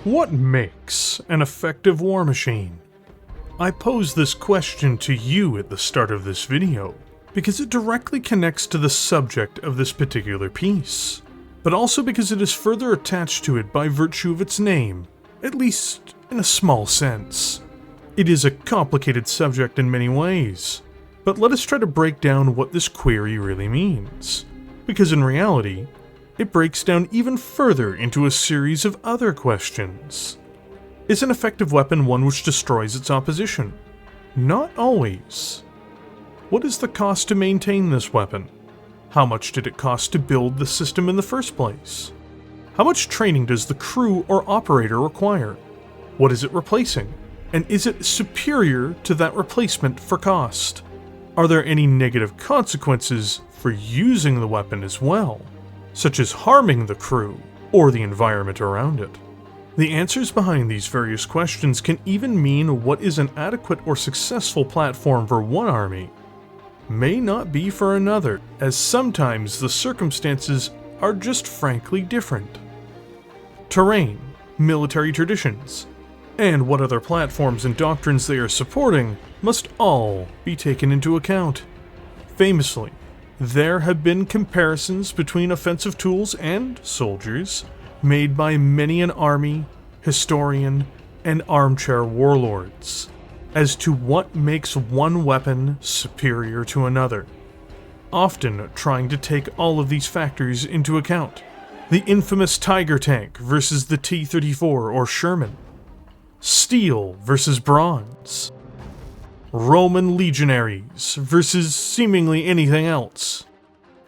What makes an effective war machine? I pose this question to you at the start of this video because it directly connects to the subject of this particular piece, but also because it is further attached to it by virtue of its name, at least in a small sense. It is a complicated subject in many ways, but let us try to break down what this query really means, because in reality, it breaks down even further into a series of other questions. Is an effective weapon one which destroys its opposition? Not always. What is the cost to maintain this weapon? How much did it cost to build the system in the first place? How much training does the crew or operator require? What is it replacing? And is it superior to that replacement for cost? Are there any negative consequences for using the weapon as well, such as harming the crew or the environment around it? The answers behind these various questions can even mean what is an adequate or successful platform for one army may not be for another, as sometimes the circumstances are just frankly different. Terrain, military traditions, and what other platforms and doctrines they are supporting must all be taken into account. Famously, there have been comparisons between offensive tools and soldiers made by many an army, historian, and armchair warlords as to what makes one weapon superior to another, often trying to take all of these factors into account. The infamous Tiger tank versus the T-34 or Sherman, steel versus bronze, Roman legionaries versus seemingly anything else,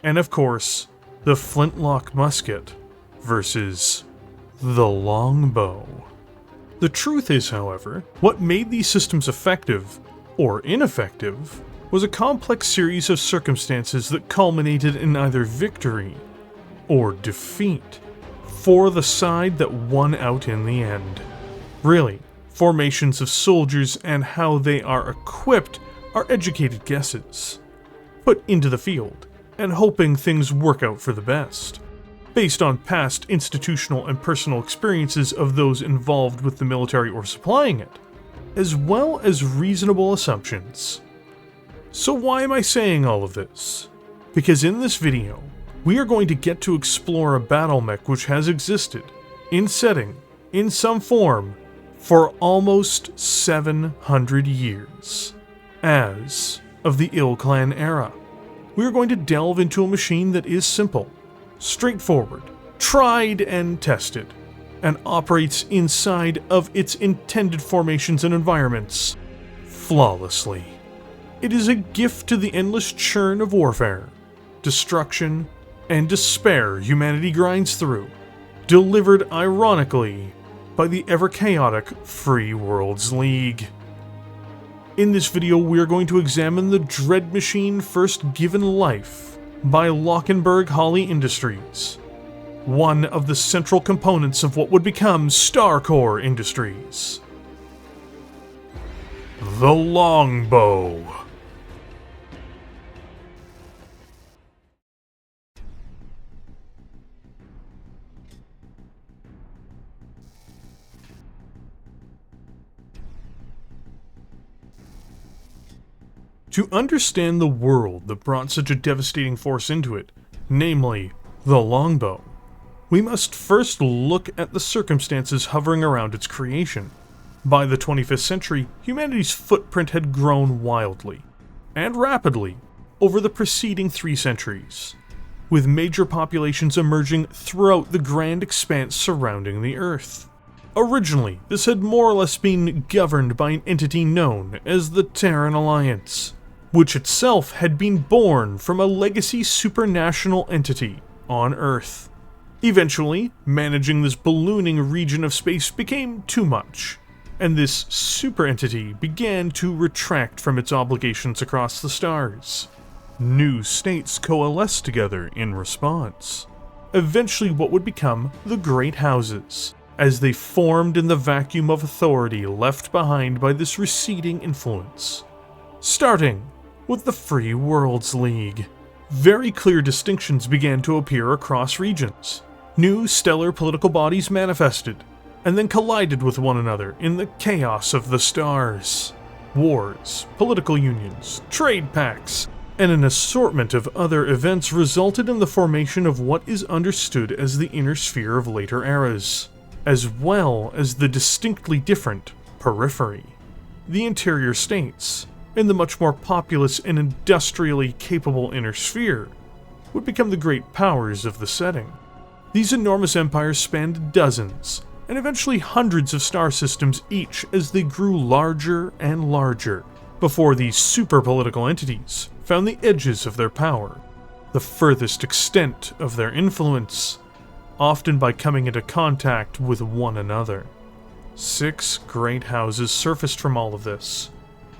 and of course, the flintlock musket versus the longbow. The truth is, however, what made these systems effective, or ineffective, was a complex series of circumstances that culminated in either victory or defeat for the side that won out in the end. Really, formations of soldiers and how they are equipped are educated guesses, put into the field, and hoping things work out for the best, based on past institutional and personal experiences of those involved with the military or supplying it, as well as reasonable assumptions. So why am I saying all of this? Because in this video, we are going to get to explore a battle mech which has existed, in setting, in some form, for almost 700 years, as of the Ilclan era. We are going to delve into a machine that is simple, straightforward, tried and tested, and operates inside of its intended formations and environments flawlessly. It is a gift to the endless churn of warfare, destruction, and despair humanity grinds through, delivered ironically by the ever-chaotic Free Worlds League. In this video, we are going to examine the Dread Machine first given life by Lockenberg Holly Industries, one of the central components of what would become Starcore Industries. The Longbow. To understand the world that brought such a devastating force into it, namely, the longbow, we must first look at the circumstances hovering around its creation. By the 25th century, humanity's footprint had grown wildly, and rapidly, over the preceding 3 centuries, with major populations emerging throughout the grand expanse surrounding the Earth. Originally, this had more or less been governed by an entity known as the Terran Alliance, which itself had been born from a legacy supranational entity on Earth. Eventually, managing this ballooning region of space became too much, and this super entity began to retract from its obligations across the stars. New states coalesced together in response. Eventually what would become the Great Houses, as they formed in the vacuum of authority left behind by this receding influence. Starting with the Free Worlds League, very clear distinctions began to appear across regions. New stellar political bodies manifested, and then collided with one another in the chaos of the stars. Wars, political unions, trade pacts, and an assortment of other events resulted in the formation of what is understood as the inner sphere of later eras, as well as the distinctly different Periphery. The interior states, and the much more populous and industrially capable inner sphere, would become the great powers of the setting. These enormous empires spanned dozens, and eventually hundreds of star systems each as they grew larger and larger, before these super-political entities found the edges of their power, the furthest extent of their influence, often by coming into contact with one another. 6 great houses surfaced from all of this,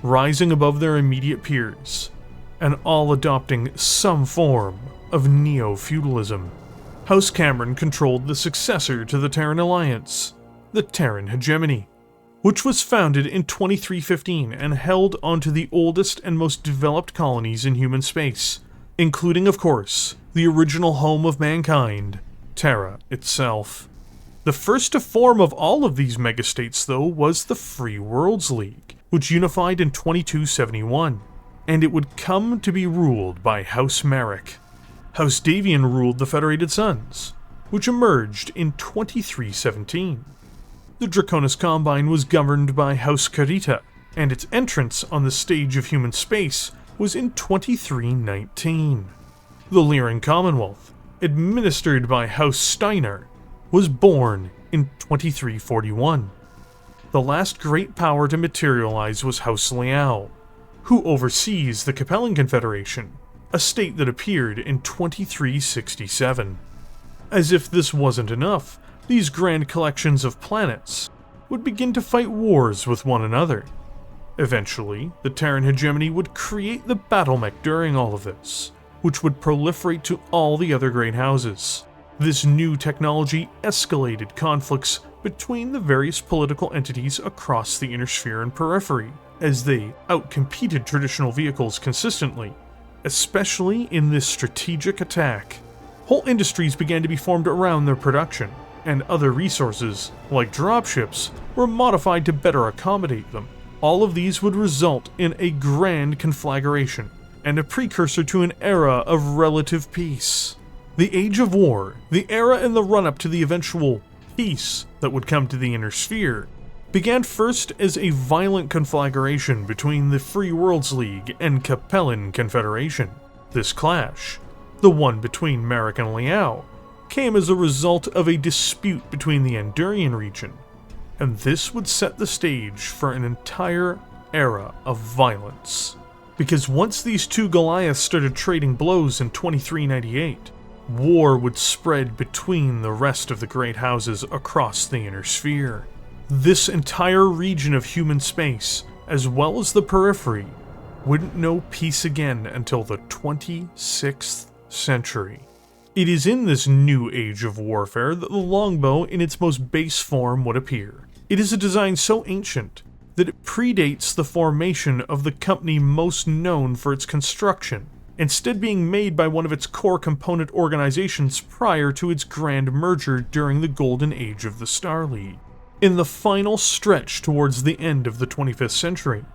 rising above their immediate peers, and all adopting some form of neo-feudalism. House Cameron controlled the successor to the Terran Alliance, the Terran Hegemony, which was founded in 2315 and held onto the oldest and most developed colonies in human space, including, of course, the original home of mankind, Terra itself. The first to form of all of these megastates, though, was the Free Worlds League, which unified in 2271, and it would come to be ruled by House Marik. House Davian ruled the Federated Suns, which emerged in 2317. The Draconis Combine was governed by House Carita, and its entrance on the stage of human space was in 2319. The Lyran Commonwealth, administered by House Steiner, was born in 2341. The last great power to materialize was House Liao, who oversees the Capellan Confederation, a state that appeared in 2367. As if this wasn't enough, these grand collections of planets would begin to fight wars with one another. Eventually, the Terran Hegemony would create the Battletech during all of this, which would proliferate to all the other great houses. This new technology escalated conflicts between the various political entities across the Inner Sphere and Periphery, as they outcompeted traditional vehicles consistently, especially in this strategic attack. Whole industries began to be formed around their production, and other resources, like dropships, were modified to better accommodate them. All of these would result in a grand conflagration, and a precursor to an era of relative peace. The Age of War, the era and the run-up to the eventual peace that would come to the Inner Sphere, began first as a violent conflagration between the Free Worlds League and Capellan Confederation. This clash, the one between Marik and Liao, came as a result of a dispute between the Andurian region, and this would set the stage for an entire era of violence. Because once these two Goliaths started trading blows in 2398, war would spread between the rest of the great houses across the Inner Sphere. This entire region of human space, as well as the Periphery, wouldn't know peace again until the 26th century. It is in this new age of warfare that the longbow in its most base form would appear. It is a design so ancient that it predates the formation of the company most known for its construction, instead being made by one of its core component organizations prior to its grand merger during the golden age of the Star League. In the final stretch towards the end of the 25th century,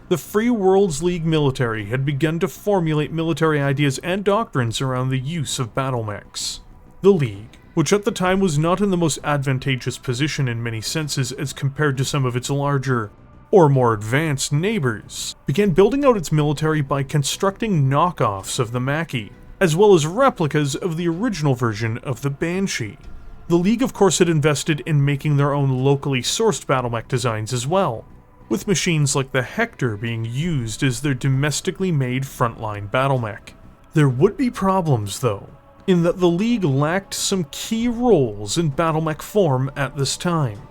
the Free Worlds League military had begun to formulate military ideas and doctrines around the use of battle mechs. The League, which at the time was not in the most advantageous position in many senses as compared to some of its larger or more advanced neighbors, began building out its military by constructing knockoffs of the Mackie, as well as replicas of the original version of the Banshee. The League, of course, had invested in making their own locally sourced battlemech designs as well, with machines like the Hector being used as their domestically made frontline battlemech. There would be problems, though, in that the League lacked some key roles in battlemech form at this time,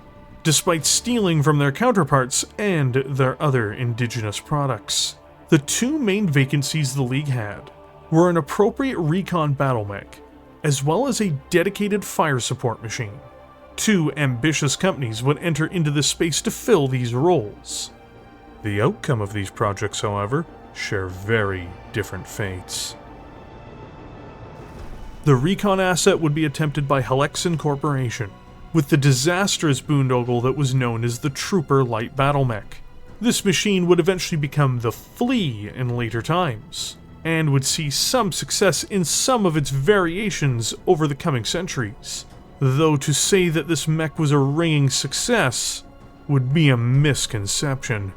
despite stealing from their counterparts and their other indigenous products. The two main vacancies the League had were an appropriate recon battlemech, as well as a dedicated fire support machine. Two ambitious companies would enter into this space to fill these roles. The outcome of these projects, however, share very different fates. The recon asset would be attempted by Helexan Corporation, with the disastrous boondoggle that was known as the Trooper Light Battle Mech. This machine would eventually become the Flea in later times, and would see some success in some of its variations over the coming centuries, though to say that this mech was a ringing success would be a misconception.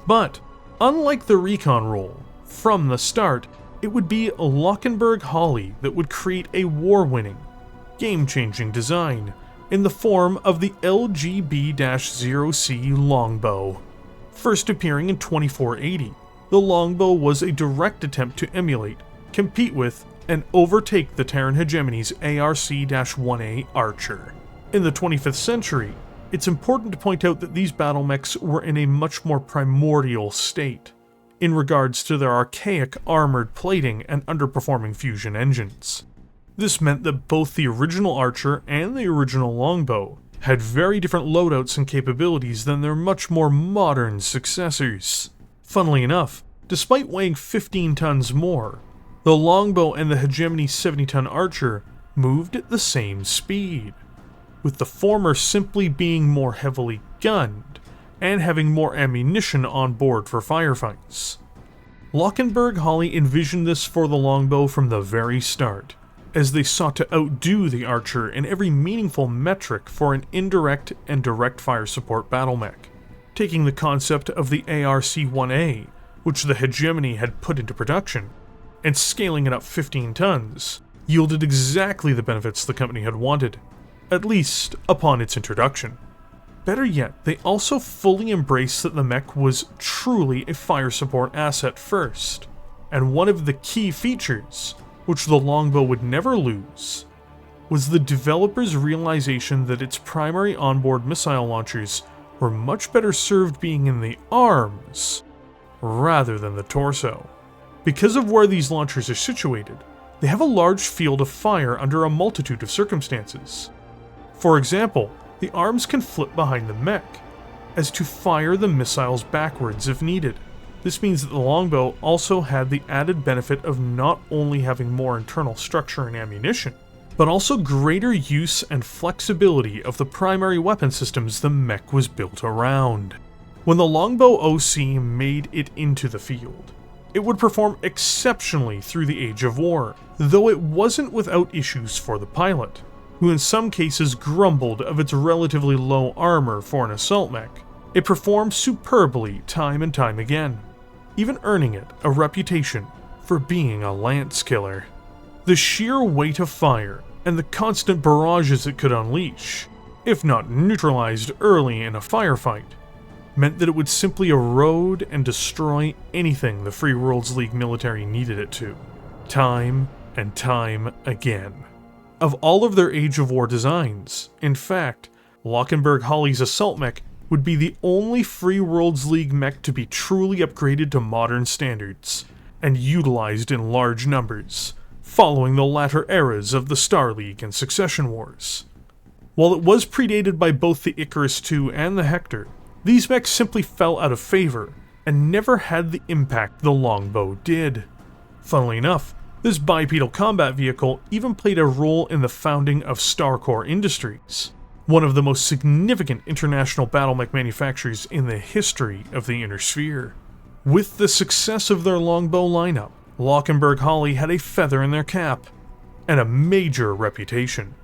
But, unlike the recon role, from the start, it would be Lockenberg-Holly that would create a war-winning, game-changing design in the form of the LGB-0C Longbow. First appearing in 2480, the Longbow was a direct attempt to emulate, compete with, and overtake the Terran Hegemony's ARC-1A Archer. In the 25th century, it's important to point out that these battle mechs were in a much more primordial state, in regards to their archaic armored plating and underperforming fusion engines. This meant that both the original Archer and the original Longbow had very different loadouts and capabilities than their much more modern successors. Funnily enough, despite weighing 15 tons more, the Longbow and the Hegemony 70-ton Archer moved at the same speed, with the former simply being more heavily gunned and having more ammunition on board for firefights. Lockenberg-Holly envisioned this for the Longbow from the very start, as they sought to outdo the Archer in every meaningful metric for an indirect and direct fire support battle mech, taking the concept of the ARC-1A, which the Hegemony had put into production, and scaling it up 15 tons, yielded exactly the benefits the company had wanted, at least upon its introduction. Better yet, they also fully embraced that the mech was truly a fire support asset first, and one of the key features, which the Longbow would never lose, was the developers' realization that its primary onboard missile launchers were much better served being in the arms rather than the torso. Because of where these launchers are situated, they have a large field of fire under a multitude of circumstances. For example, the arms can flip behind the mech, as to fire the missiles backwards if needed. This means that the Longbow also had the added benefit of not only having more internal structure and ammunition, but also greater use and flexibility of the primary weapon systems the mech was built around. When the Longbow OC made it into the field, it would perform exceptionally through the Age of War, though it wasn't without issues for the pilot, who in some cases grumbled of its relatively low armor for an assault mech. It performed superbly time and time again, even earning it a reputation for being a lance killer. The sheer weight of fire and the constant barrages it could unleash, if not neutralized early in a firefight, meant that it would simply erode and destroy anything the Free Worlds League military needed it to, time and time again. Of all of their Age of War designs, in fact, Lockenberg-Holly's assault mech would be the only Free Worlds League mech to be truly upgraded to modern standards, and utilized in large numbers, following the latter eras of the Star League and Succession Wars. While it was predated by both the Icarus II and the Hector, these mechs simply fell out of favor, and never had the impact the Longbow did. Funnily enough, this bipedal combat vehicle even played a role in the founding of Starcore Industries, one of the most significant international battle mech manufacturers in the history of the Inner Sphere. With the success of their Longbow lineup, Lockenberg-Holly had a feather in their cap, and a major reputation.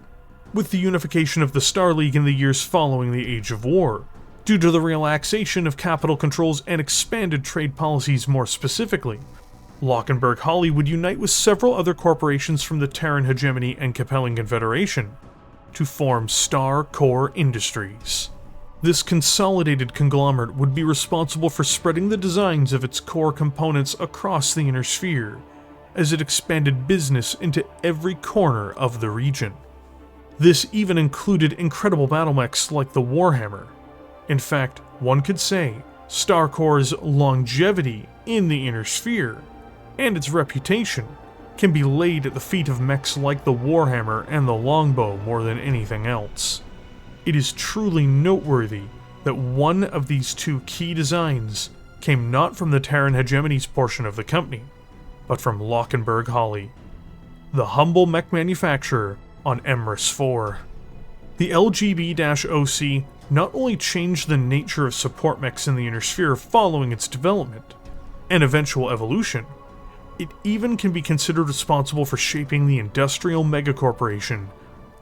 With the unification of the Star League in the years following the Age of War, due to the relaxation of capital controls and expanded trade policies more specifically, Lockenberg-Holly would unite with several other corporations from the Terran Hegemony and Capellan Confederation to form Starcore Industries. This consolidated conglomerate would be responsible for spreading the designs of its core components across the Inner Sphere, as it expanded business into every corner of the region. This even included incredible battle mechs like the Warhammer. In fact, one could say Starcore's longevity in the Inner Sphere and its reputation can be laid at the feet of mechs like the Warhammer and the Longbow more than anything else. It is truly noteworthy that one of these two key designs came not from the Terran Hegemony's portion of the company, but from Lockenberg-Holly, the humble mech manufacturer on Emrys 4. The LGB-0C not only changed the nature of support mechs in the Inner Sphere following its development and eventual evolution, it even can be considered responsible for shaping the industrial megacorporation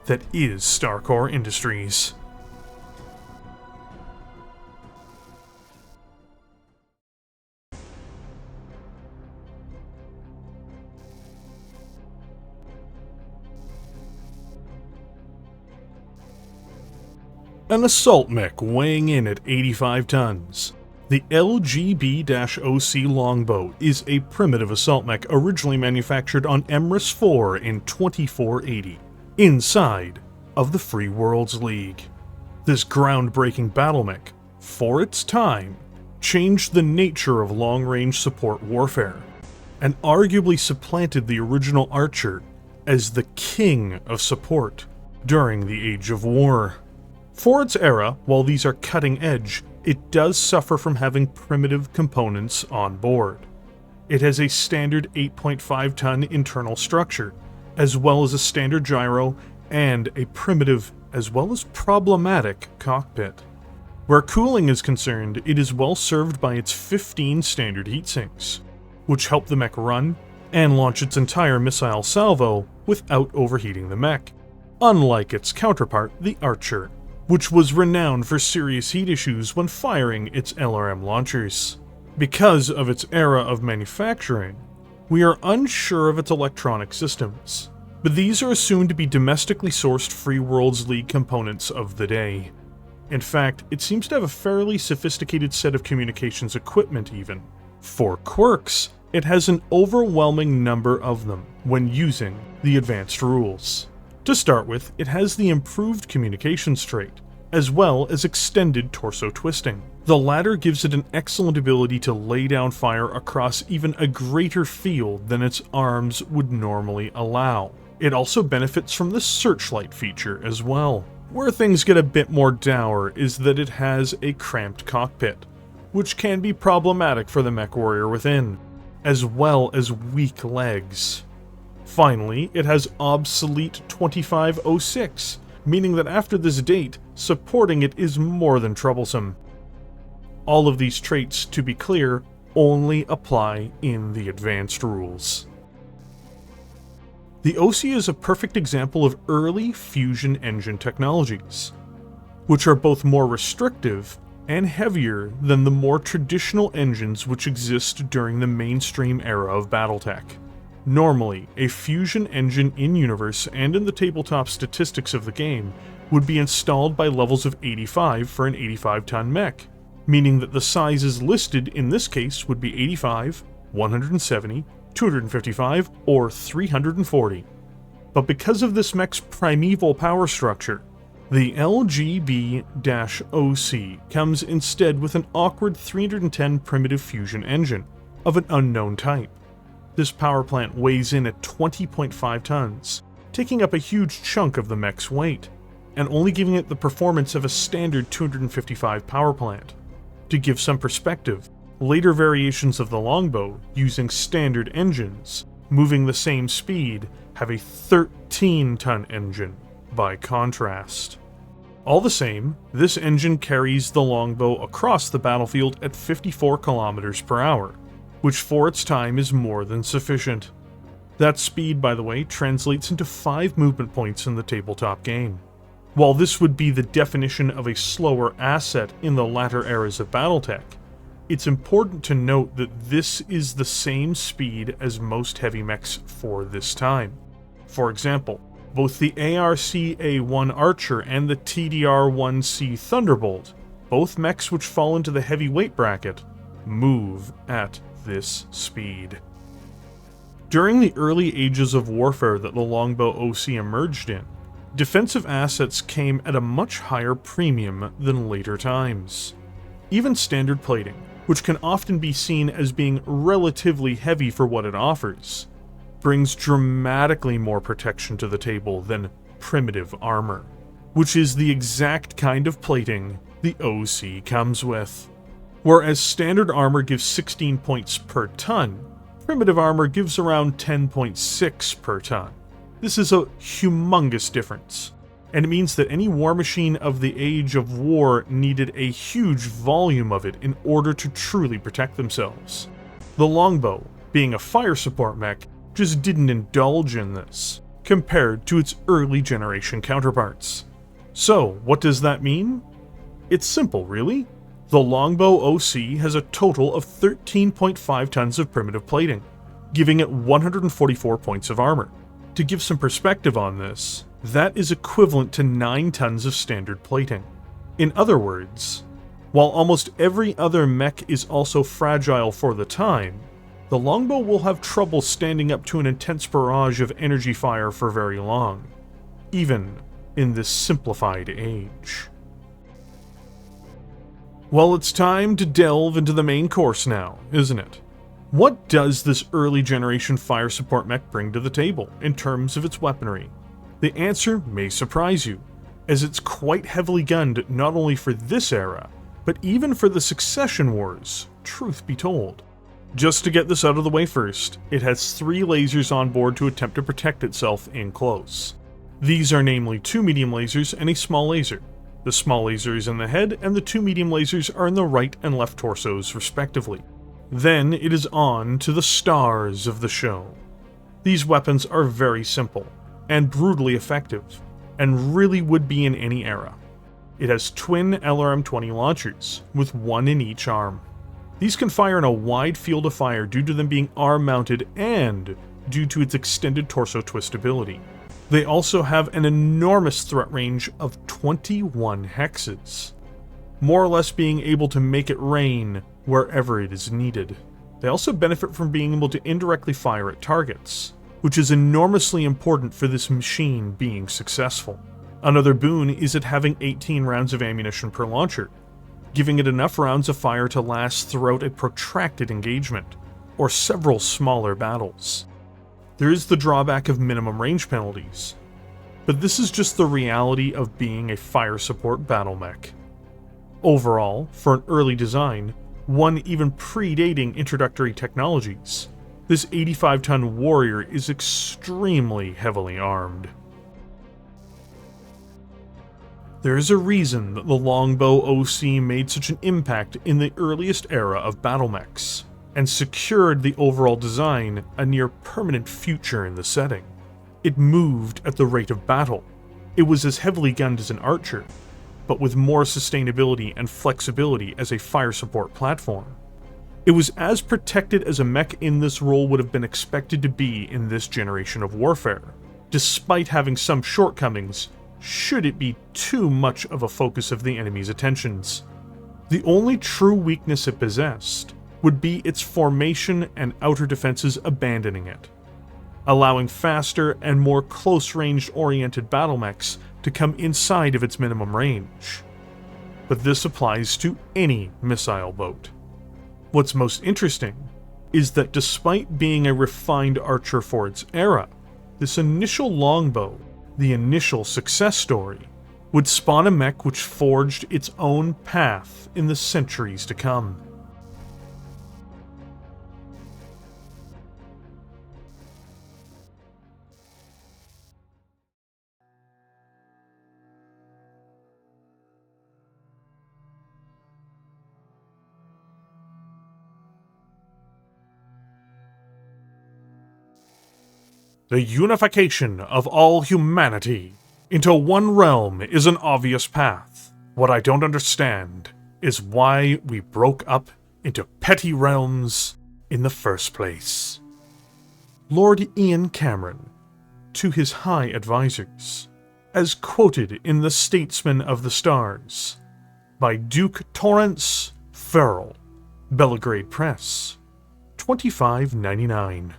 that is Starcore Industries. An assault mech weighing in at 85 tons. The LGB-0C Longbow is a primitive assault mech originally manufactured on Amaris 4 in 2480, inside of the Free Worlds League. This groundbreaking battle mech, for its time, changed the nature of long-range support warfare, and arguably supplanted the original Archer as the king of support during the Age of War. For its era, while these are cutting edge, it does suffer from having primitive components on board. It has a standard 8.5-ton internal structure, as well as a standard gyro and a primitive as well as problematic cockpit. Where cooling is concerned, it is well served by its 15 standard heatsinks, which help the mech run and launch its entire missile salvo without overheating the mech, unlike its counterpart, the Archer, which was renowned for serious heat issues when firing its LRM launchers. Because of its era of manufacturing, we are unsure of its electronic systems, but these are assumed to be domestically sourced Free Worlds League components of the day. In fact, it seems to have a fairly sophisticated set of communications equipment even. For quirks, it has an overwhelming number of them when using the advanced rules. To start with, it has the improved communications trait, as well as extended torso twisting. The latter gives it an excellent ability to lay down fire across even a greater field than its arms would normally allow. It also benefits from the searchlight feature as well. Where things get a bit more dour is that it has a cramped cockpit, which can be problematic for the Mechwarrior within, as well as weak legs. Finally, it has obsolete 2506, meaning that after this date, supporting it is more than troublesome. All of these traits, to be clear, only apply in the advanced rules. The OC is a perfect example of early fusion engine technologies, which are both more restrictive and heavier than the more traditional engines which exist during the mainstream era of Battletech. Normally, a fusion engine in-universe and in the tabletop statistics of the game would be installed by levels of 85 for an 85-ton mech, meaning that the sizes listed in this case would be 85, 170, 255, or 340. But because of this mech's primeval power structure, the LGB-0C comes instead with an awkward 310 primitive fusion engine of an unknown type. This power plant weighs in at 20.5 tons, taking up a huge chunk of the mech's weight, and only giving it the performance of a standard 255 power plant. To give some perspective, later variations of the Longbow, using standard engines, moving the same speed, have a 13-ton engine, by contrast. All the same, this engine carries the Longbow across the battlefield at 54 kilometers per hour, which for its time is more than sufficient. That speed, by the way, translates into 5 movement points in the tabletop game. While this would be the definition of a slower asset in the latter eras of Battletech, it's important to note that this is the same speed as most heavy mechs for this time. For example, both the ARC-A1 Archer and the TDR-1C Thunderbolt, both mechs which fall into the heavyweight bracket, move at this speed. During the early ages of warfare that the Longbow OC emerged in, defensive assets came at a much higher premium than later times. Even standard plating, which can often be seen as being relatively heavy for what it offers, brings dramatically more protection to the table than primitive armor, which is the exact kind of plating the OC comes with. Whereas standard armor gives 16 points per ton, primitive armor gives around 10.6 per ton. This is a humongous difference, and it means that any war machine of the Age of War needed a huge volume of it in order to truly protect themselves. The Longbow, being a fire support mech, just didn't indulge in this, compared to its early generation counterparts. So, what does that mean? It's simple, really. The Longbow OC has a total of 13.5 tons of primitive plating, giving it 144 points of armor. To give some perspective on this, that is equivalent to 9 tons of standard plating. In other words, while almost every other mech is also fragile for the time, the Longbow will have trouble standing up to an intense barrage of energy fire for very long, even in this simplified age. Well, it's time to delve into the main course now, isn't it? What does this early generation fire support mech bring to the table in terms of its weaponry? The answer may surprise you, as it's quite heavily gunned not only for this era, but even for the Succession Wars, truth be told. Just to get this out of the way first, it has 3 lasers on board to attempt to protect itself in close. These are namely 2 medium lasers and a small laser. The small laser is in the head, and the 2 medium lasers are in the right and left torsos, respectively. Then it is on to the stars of the show. These weapons are very simple, and brutally effective, and really would be in any era. It has twin LRM-20 launchers, with 1 in each arm. These can fire in a wide field of fire due to them being arm-mounted and due to its extended torso twist ability. They also have an enormous threat range of 21 hexes, more or less being able to make it rain wherever it is needed. They also benefit from being able to indirectly fire at targets, which is enormously important for this machine being successful. Another boon is it having 18 rounds of ammunition per launcher, giving it enough rounds of fire to last throughout a protracted engagement, or several smaller battles. There is the drawback of minimum range penalties, but this is just the reality of being a fire support battle mech. Overall, for an early design, one even predating introductory technologies, this 85-ton warrior is extremely heavily armed. There is a reason that the Longbow OC made such an impact in the earliest era of battle mechs, and secured the overall design a near permanent future in the setting. It moved at the rate of battle. It was as heavily gunned as an archer, but with more sustainability and flexibility as a fire support platform. It was as protected as a mech in this role would have been expected to be in this generation of warfare, despite having some shortcomings should it be too much of a focus of the enemy's attentions. The only true weakness it possessed would be its formation and outer defenses abandoning it, allowing faster and more close-range oriented battle mechs to come inside of its minimum range. But this applies to any missile boat. What's most interesting is that despite being a refined archer for its era, this initial longbow, the initial success story, would spawn a mech which forged its own path in the centuries to come. The unification of all humanity into one realm is an obvious path. What I don't understand is why we broke up into petty realms in the first place. Lord Ian Cameron, to his high advisors, as quoted in The Statesman of the Stars, by Duke Torrance Farrell, Belgrade Press, 2599.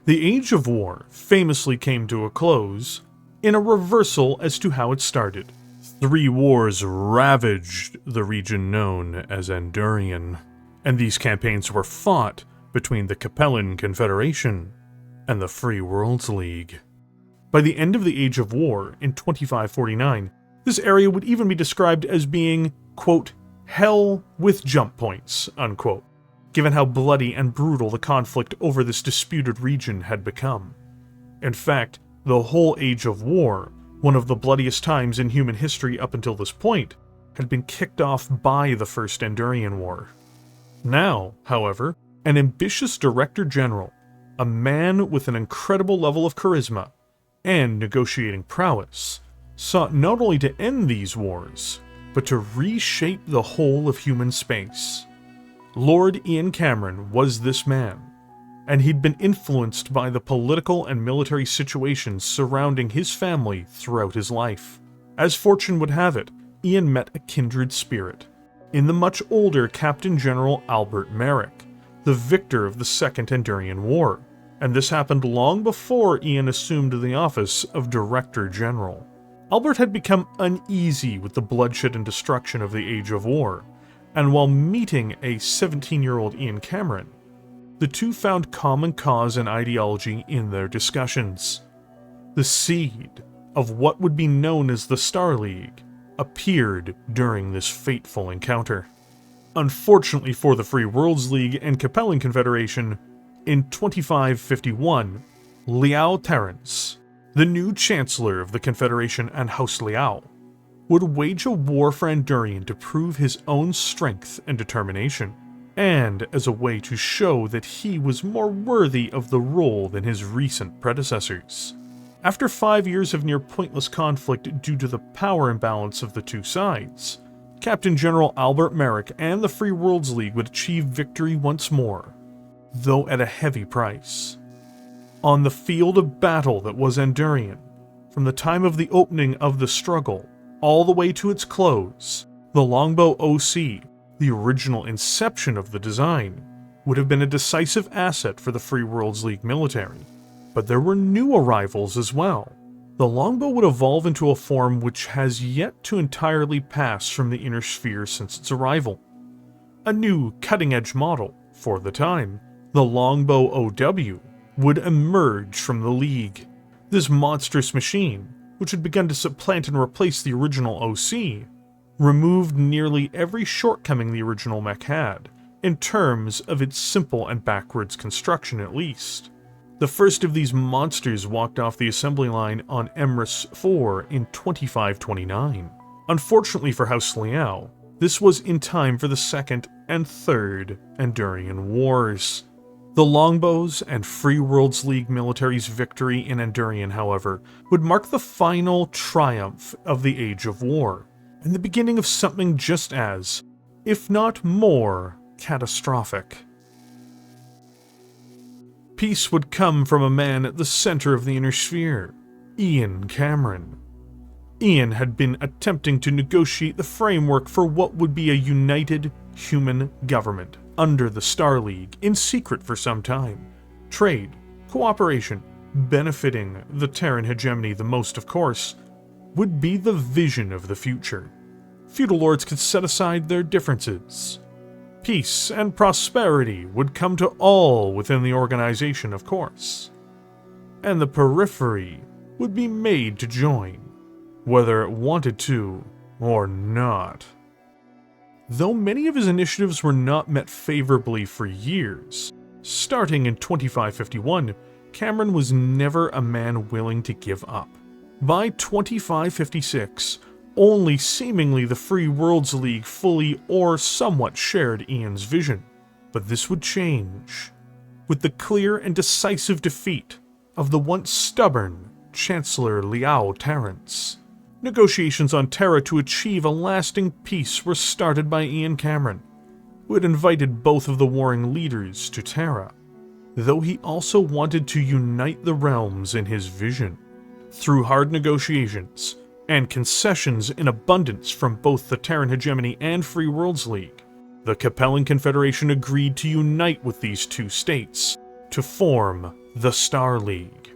The Age of War famously came to a close in a reversal as to how it started. 3 wars ravaged the region known as Andurian, and these campaigns were fought between the Capellan Confederation and the Free Worlds League. By the end of the Age of War in 2549, this area would even be described as being, quote, hell with jump points, unquote, given how bloody and brutal the conflict over this disputed region had become. In fact, the whole Age of War, one of the bloodiest times in human history up until this point, had been kicked off by the First Andurian War. Now, however, an ambitious Director General, a man with an incredible level of charisma and negotiating prowess, sought not only to end these wars, but to reshape the whole of human space. Lord Ian Cameron was this man, and he'd been influenced by the political and military situations surrounding his family throughout his life. As fortune would have it, Ian met a kindred spirit in the much older Captain General Albert Marik, the victor of the Second Andurian War, and this happened long before Ian assumed the office of Director General. Albert had become uneasy with the bloodshed and destruction of the Age of War, and while meeting a 17-year-old Ian Cameron, the two found common cause and ideology in their discussions. The seed of what would be known as the Star League appeared during this fateful encounter. Unfortunately for the Free Worlds League and Capellan Confederation, in 2551, Liao Terrans, the new Chancellor of the Confederation and House Liao, would wage a war for Andurian to prove his own strength and determination, and as a way to show that he was more worthy of the role than his recent predecessors. After 5 years of near-pointless conflict due to the power imbalance of the two sides, Captain General Albert Marik and the Free Worlds League would achieve victory once more, though at a heavy price. On the field of battle that was Andurian, from the time of the opening of the struggle all the way to its close, the Longbow OC, the original inception of the design, would have been a decisive asset for the Free Worlds League military. But there were new arrivals as well. The Longbow would evolve into a form which has yet to entirely pass from the inner sphere since its arrival. A new cutting-edge model, for the time, the Longbow OW, would emerge from the League. This monstrous machine, which had begun to supplant and replace the original OC, removed nearly every shortcoming the original mech had, in terms of its simple and backwards construction at least. The first of these monsters walked off the assembly line on Amaris 4 in 2529. Unfortunately for House Liao, this was in time for the Second and Third Andurian Wars. The Longbows and Free Worlds League military's victory in Andurian, however, would mark the final triumph of the Age of War, and the beginning of something just as, if not more, catastrophic. Peace would come from a man at the center of the inner sphere, Ian Cameron. Ian had been attempting to negotiate the framework for what would be a united human government under the Star League in secret for some time. Trade, cooperation, benefiting the Terran hegemony the most, of course, would be the vision of the future. Feudal lords could set aside their differences. Peace and prosperity would come to all within the organization, of course. And the Periphery would be made to join, whether it wanted to or not. Though many of his initiatives were not met favorably for years, starting in 2551, Cameron was never a man willing to give up. By 2556, only seemingly the Free Worlds League fully or somewhat shared Ian's vision. But this would change, with the clear and decisive defeat of the once stubborn Chancellor Liao Terrans. Negotiations on Terra to achieve a lasting peace were started by Ian Cameron, who had invited both of the warring leaders to Terra, though he also wanted to unite the realms in his vision. Through hard negotiations and concessions in abundance from both the Terran Hegemony and Free Worlds League, the Capellan Confederation agreed to unite with these two states to form the Star League.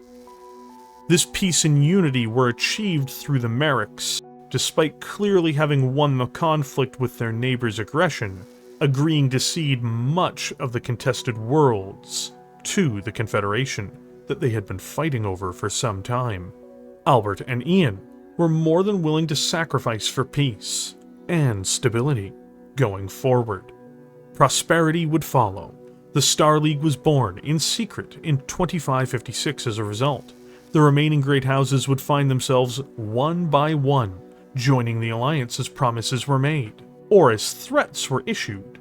This peace and unity were achieved through the Mariks, despite clearly having won the conflict with their neighbors' aggression, agreeing to cede much of the contested worlds to the Confederation that they had been fighting over for some time. Albert and Ian were more than willing to sacrifice for peace and stability, going forward. Prosperity would follow. The Star League was born in secret in 2556 as a result. The remaining great houses would find themselves, one by one, joining the alliance as promises were made, or as threats were issued.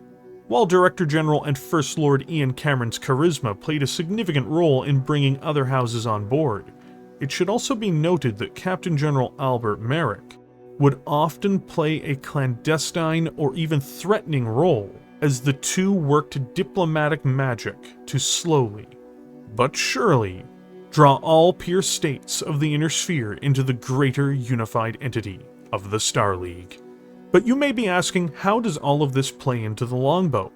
While Director General and First Lord Ian Cameron's charisma played a significant role in bringing other houses on board, it should also be noted that Captain General Albert Marik would often play a clandestine or even threatening role as the two worked diplomatic magic to slowly, but surely, draw all peer states of the Inner Sphere into the greater unified entity of the Star League. But you may be asking, how does all of this play into the Longbow?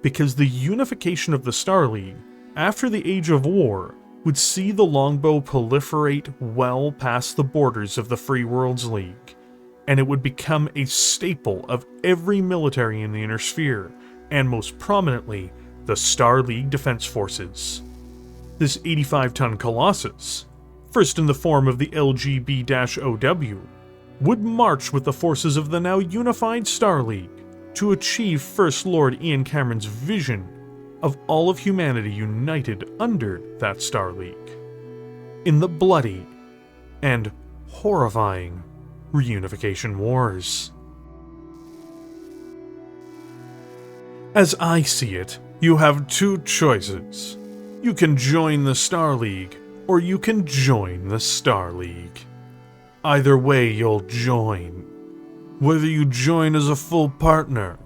Because the unification of the Star League, after the Age of War, would see the Longbow proliferate well past the borders of the Free Worlds League, and it would become a staple of every military in the Inner Sphere, and most prominently, the Star League Defense Forces. This 85-ton colossus, first in the form of the LGB-0W, would march with the forces of the now unified Star League to achieve First Lord Ian Cameron's vision of all of humanity united under that Star League, in the bloody and horrifying Reunification Wars. As I see it, you have two choices. You can join the Star League, or you can join the Star League. Either way, you'll join. Whether you join as a full partner,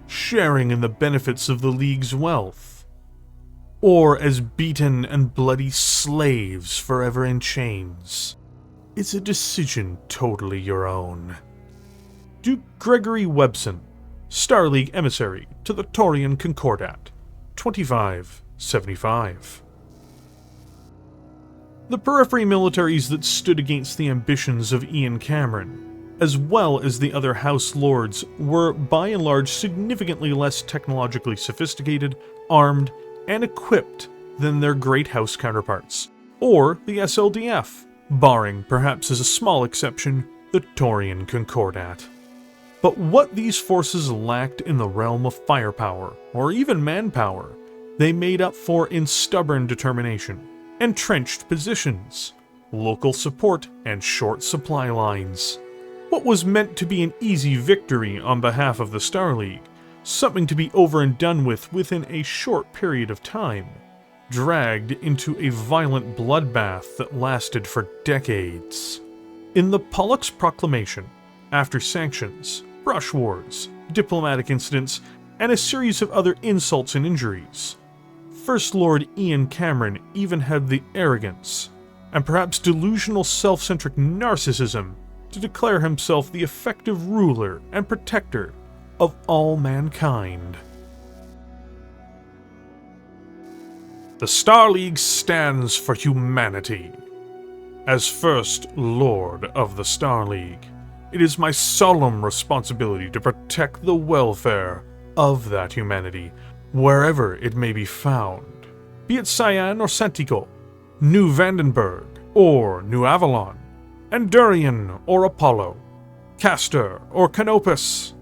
sharing in the benefits of the League's wealth, or as beaten and bloody slaves forever in chains, it's a decision totally your own. Duke Gregory Webson, Star League Emissary to the Taurian Concordat, 2575. The Periphery militaries that stood against the ambitions of Ian Cameron, as well as the other House Lords, were by and large significantly less technologically sophisticated, armed, and equipped than their Great House counterparts, or the SLDF, barring, perhaps as a small exception, the Taurian Concordat. But what these forces lacked in the realm of firepower, or even manpower, they made up for in stubborn determination, entrenched positions, local support, and short supply lines. What was meant to be an easy victory on behalf of the Star League, something to be over and done with within a short period of time, dragged into a violent bloodbath that lasted for decades. In the Pollux Proclamation, after sanctions, brush wars, diplomatic incidents, and a series of other insults and injuries, First Lord Ian Cameron even had the arrogance, and perhaps delusional self-centric narcissism, to declare himself the effective ruler and protector of all mankind. The Star League stands for humanity. As First Lord of the Star League, it is my solemn responsibility to protect the welfare of that humanity, wherever it may be found, be it Cyan or Santico, New Vandenberg or New Avalon, Andurian or Apollo, Castor or Canopus.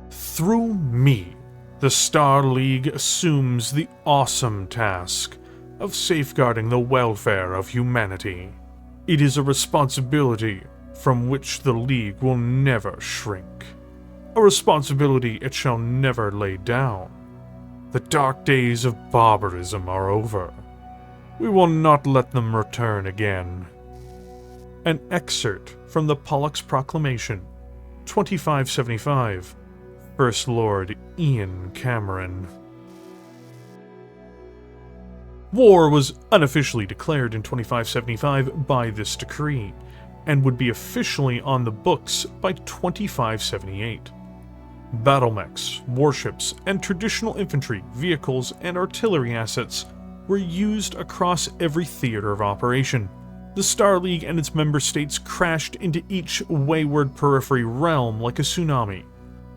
Through me, the Star League assumes the awesome task of safeguarding the welfare of humanity. It is a responsibility from which the League will never shrink, a responsibility it shall never lay down. The dark days of barbarism are over. We will not let them return again. An excerpt from the Pollux Proclamation, 2575, First Lord Ian Cameron. War was unofficially declared in 2575 by this decree, and would be officially on the books by 2578. Battlemechs, warships, and traditional infantry, vehicles, and artillery assets were used across every theater of operation. The Star League and its member states crashed into each wayward periphery realm like a tsunami,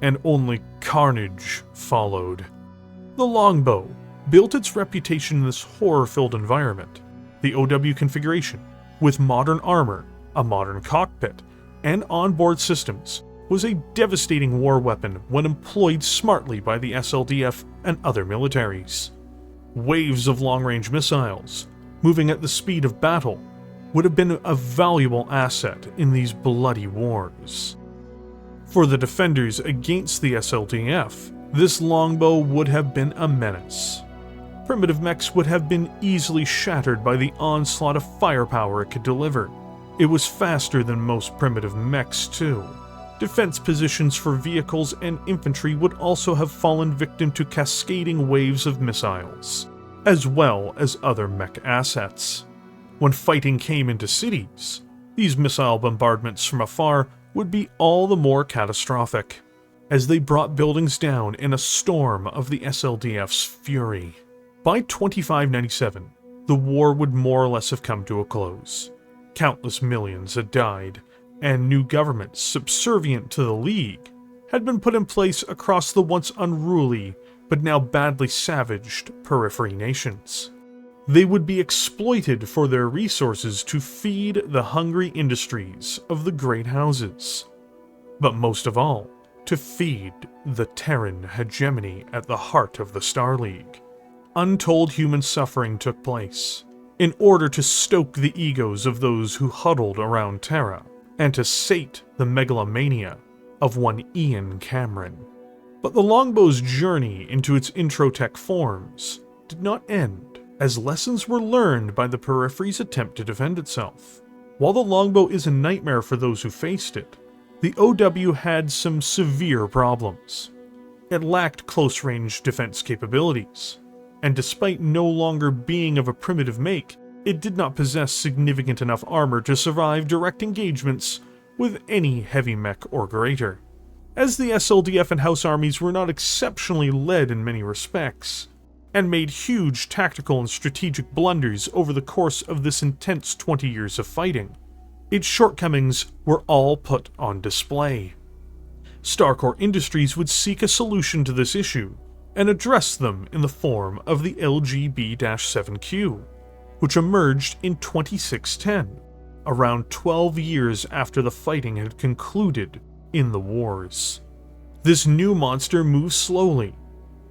and only carnage followed. The Longbow built its reputation in this horror-filled environment. The OW configuration, with modern armor, a modern cockpit, and onboard systems, was a devastating war weapon when employed smartly by the SLDF and other militaries. Waves of long-range missiles, moving at the speed of battle, would have been a valuable asset in these bloody wars. For the defenders against the SLDF, this longbow would have been a menace. Primitive mechs would have been easily shattered by the onslaught of firepower it could deliver. It was faster than most primitive mechs too. Defense positions for vehicles and infantry would also have fallen victim to cascading waves of missiles, as well as other mech assets. When fighting came into cities, these missile bombardments from afar would be all the more catastrophic, as they brought buildings down in a storm of the SLDF's fury. By 2597, the war would more or less have come to a close. Countless millions had died, and new governments subservient to the League had been put in place across the once unruly but now badly savaged Periphery nations. They would be exploited for their resources to feed the hungry industries of the Great Houses, but most of all, to feed the Terran hegemony at the heart of the Star League. Untold human suffering took place in order to stoke the egos of those who huddled around Terra, and to sate the megalomania of one Ian Cameron. But the Longbow's journey into its introtech forms did not end, as lessons were learned by the Periphery's attempt to defend itself. While the Longbow is a nightmare for those who faced it, the OW had some severe problems. It lacked close-range defense capabilities, and despite no longer being of a primitive make, it did not possess significant enough armor to survive direct engagements with any heavy mech or greater. As the SLDF and House armies were not exceptionally led in many respects, and made huge tactical and strategic blunders over the course of this intense 20 years of fighting, its shortcomings were all put on display. Starcore Industries would seek a solution to this issue, and address them in the form of the LGB-7Q, which emerged in 2610, around 12 years after the fighting had concluded in the wars. This new monster moved slowly,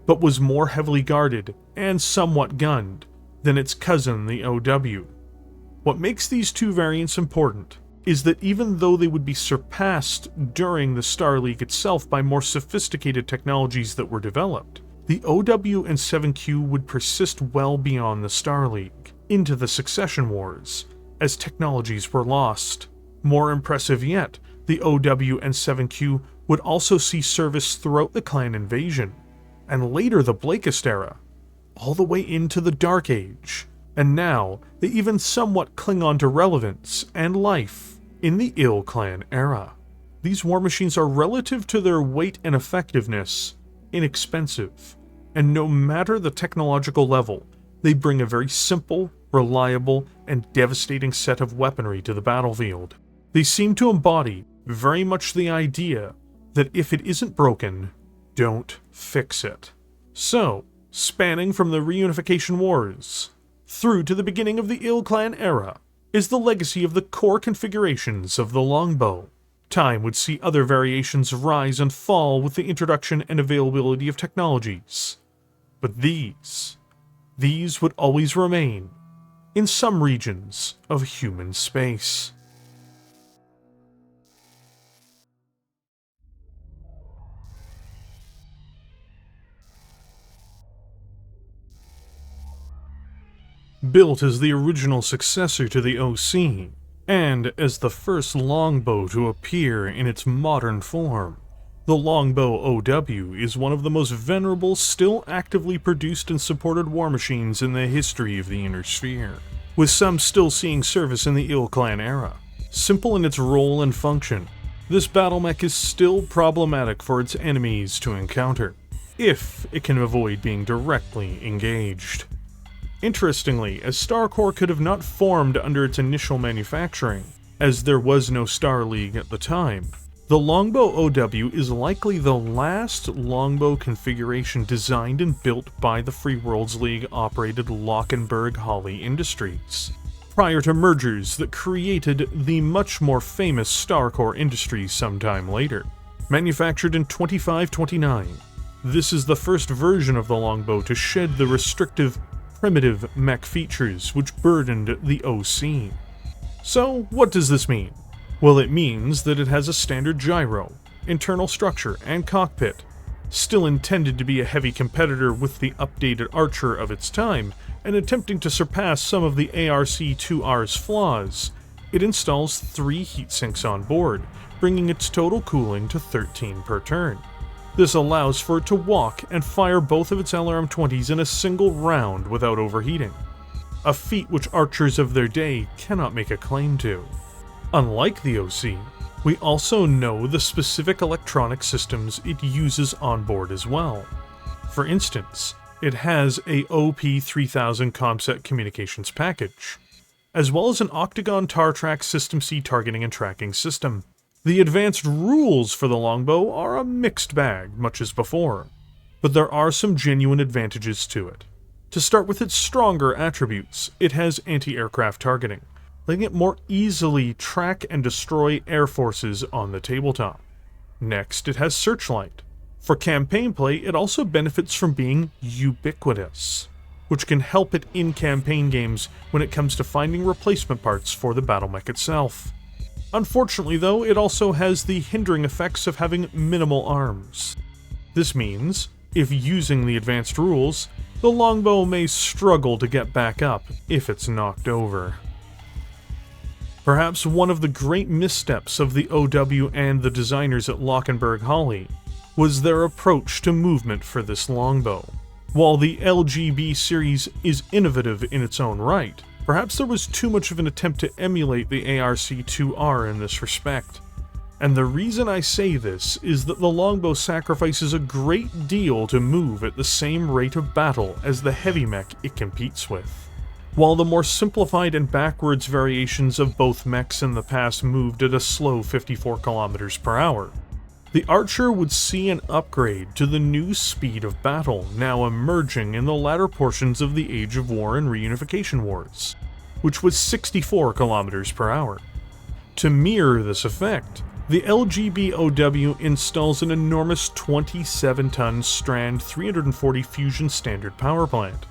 but was more heavily guarded and somewhat gunned than its cousin, the OW. What makes these two variants important is that even though they would be surpassed during the Star League itself by more sophisticated technologies that were developed, the OW and 7Q would persist well beyond the Star League, into the Succession Wars, as technologies were lost. More impressive yet, the OW and 7Q would also see service throughout the Clan Invasion, and later the Blakest era, all the way into the Dark Age, and now they even somewhat cling on to relevance and life in the Ilclan era. These war machines are, relative to their weight and effectiveness, inexpensive, and no matter the technological level, they bring a very simple, reliable, and devastating set of weaponry to the battlefield. They seem to embody very much the idea that if it isn't broken, don't fix it. So, spanning from the Reunification Wars through to the beginning of the Ilclan era is the legacy of the core configurations of the Longbow. Time would see other variations rise and fall with the introduction and availability of technologies. But these would always remain in some regions of human space. Built as the original successor to the OC, and as the first longbow to appear in its modern form, the Longbow OW is one of the most venerable, still actively produced and supported war machines in the history of the Inner Sphere, with some still seeing service in the Ilclan era. Simple in its role and function, this battle mech is still problematic for its enemies to encounter, if it can avoid being directly engaged. Interestingly, as Starcore could have not formed under its initial manufacturing, as there was no Star League at the time, the Longbow OW is likely the last longbow configuration designed and built by the Free Worlds League-operated Lockenberg-Hawley Industries, prior to mergers that created the much more famous Starcore Industries sometime later. Manufactured in 2529, this is the first version of the longbow to shed the restrictive, primitive mech features which burdened the OC. So, what does this mean? Well, it means that it has a standard gyro, internal structure, and cockpit. Still intended to be a heavy competitor with the updated Archer of its time, and attempting to surpass some of the ARC-2R's flaws, it installs 3 heatsinks on board, bringing its total cooling to 13 per turn. This allows for it to walk and fire both of its LRM-20s in a single round without overheating, a feat which archers of their day cannot make a claim to. Unlike the OC, we also know the specific electronic systems it uses on board as well. For instance, it has a OP3000 ComSat communications package, as well as an Octagon Tartrack System C targeting and tracking system. The advanced rules for the longbow are a mixed bag, much as before, but there are some genuine advantages to it. To start with its stronger attributes, it has anti-aircraft targeting, letting it more easily track and destroy air forces on the tabletop. Next, it has Searchlight. For campaign play, it also benefits from being ubiquitous, which can help it in campaign games when it comes to finding replacement parts for the battle mech itself. Unfortunately though, it also has the hindering effects of having minimal arms. This means, if using the advanced rules, the longbow may struggle to get back up if it's knocked over. Perhaps one of the great missteps of the OW and the designers at Lockenberg Holly was their approach to movement for this longbow. While the LGB series is innovative in its own right, perhaps there was too much of an attempt to emulate the ARC-2R in this respect. And the reason I say this is that the longbow sacrifices a great deal to move at the same rate of battle as the heavy mech it competes with. While the more simplified and backwards variations of both mechs in the past moved at a slow 54 km per hour, the Archer would see an upgrade to the new speed of battle now emerging in the latter portions of the Age of War and Reunification Wars, which was 64 km per hour. To mirror this effect, the LGB-0W installs an enormous 27-ton Strand 340 Fusion Standard power plant,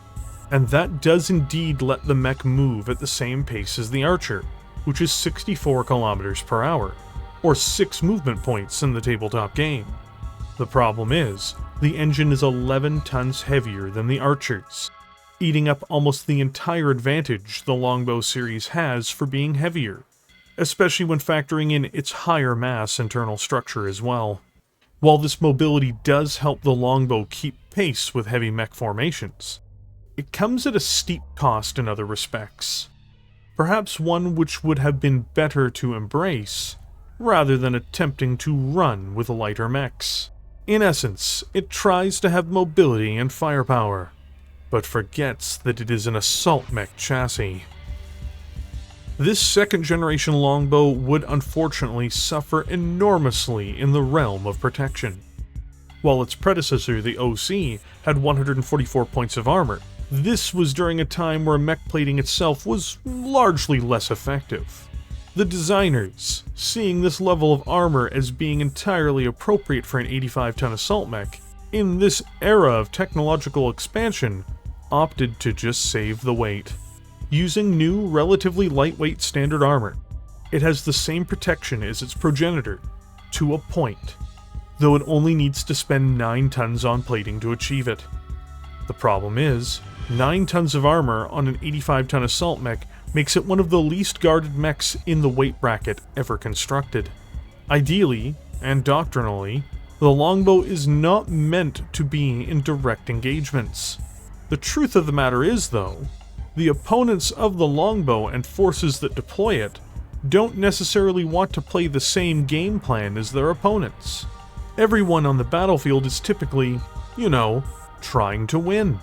and that does indeed let the mech move at the same pace as the Archer, which is 64 km per hour, or 6 movement points in the tabletop game. The problem is, the engine is 11 tons heavier than the Archer's, eating up almost the entire advantage the longbow series has for being heavier, especially when factoring in its higher mass internal structure as well. While this mobility does help the longbow keep pace with heavy mech formations, it comes at a steep cost in other respects, perhaps one which would have been better to embrace, rather than attempting to run with lighter mechs. In essence, it tries to have mobility and firepower, but forgets that it is an assault mech chassis. This second-generation longbow would unfortunately suffer enormously in the realm of protection. While its predecessor, the OC, had 144 points of armor, this was during a time where mech plating itself was largely less effective. The designers, seeing this level of armor as being entirely appropriate for an 85-ton assault mech, in this era of technological expansion, opted to just save the weight. Using new, relatively lightweight standard armor, it has the same protection as its progenitor, to a point, though it only needs to spend 9 tons on plating to achieve it. The problem is, 9 tons of armor on an 85-ton assault mech makes it one of the least guarded mechs in the weight bracket ever constructed. Ideally, and doctrinally, the longbow is not meant to be in direct engagements. The truth of the matter is, though, the opponents of the longbow and forces that deploy it don't necessarily want to play the same game plan as their opponents. Everyone on the battlefield is typically, trying to win.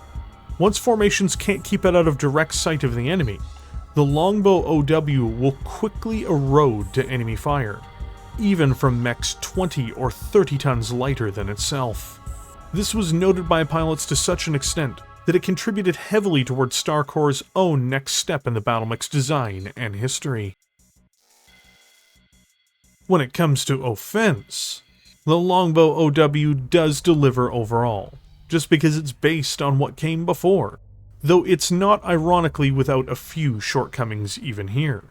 Once formations can't keep it out of direct sight of the enemy, the longbow OW will quickly erode to enemy fire, even from mechs 20 or 30 tons lighter than itself. This was noted by pilots to such an extent that it contributed heavily towards Starcore's own next step in the battle mech's design and history. When it comes to offense, The Longbow OW does deliver overall, just because it's based on what came before, though it's not ironically without a few shortcomings even here.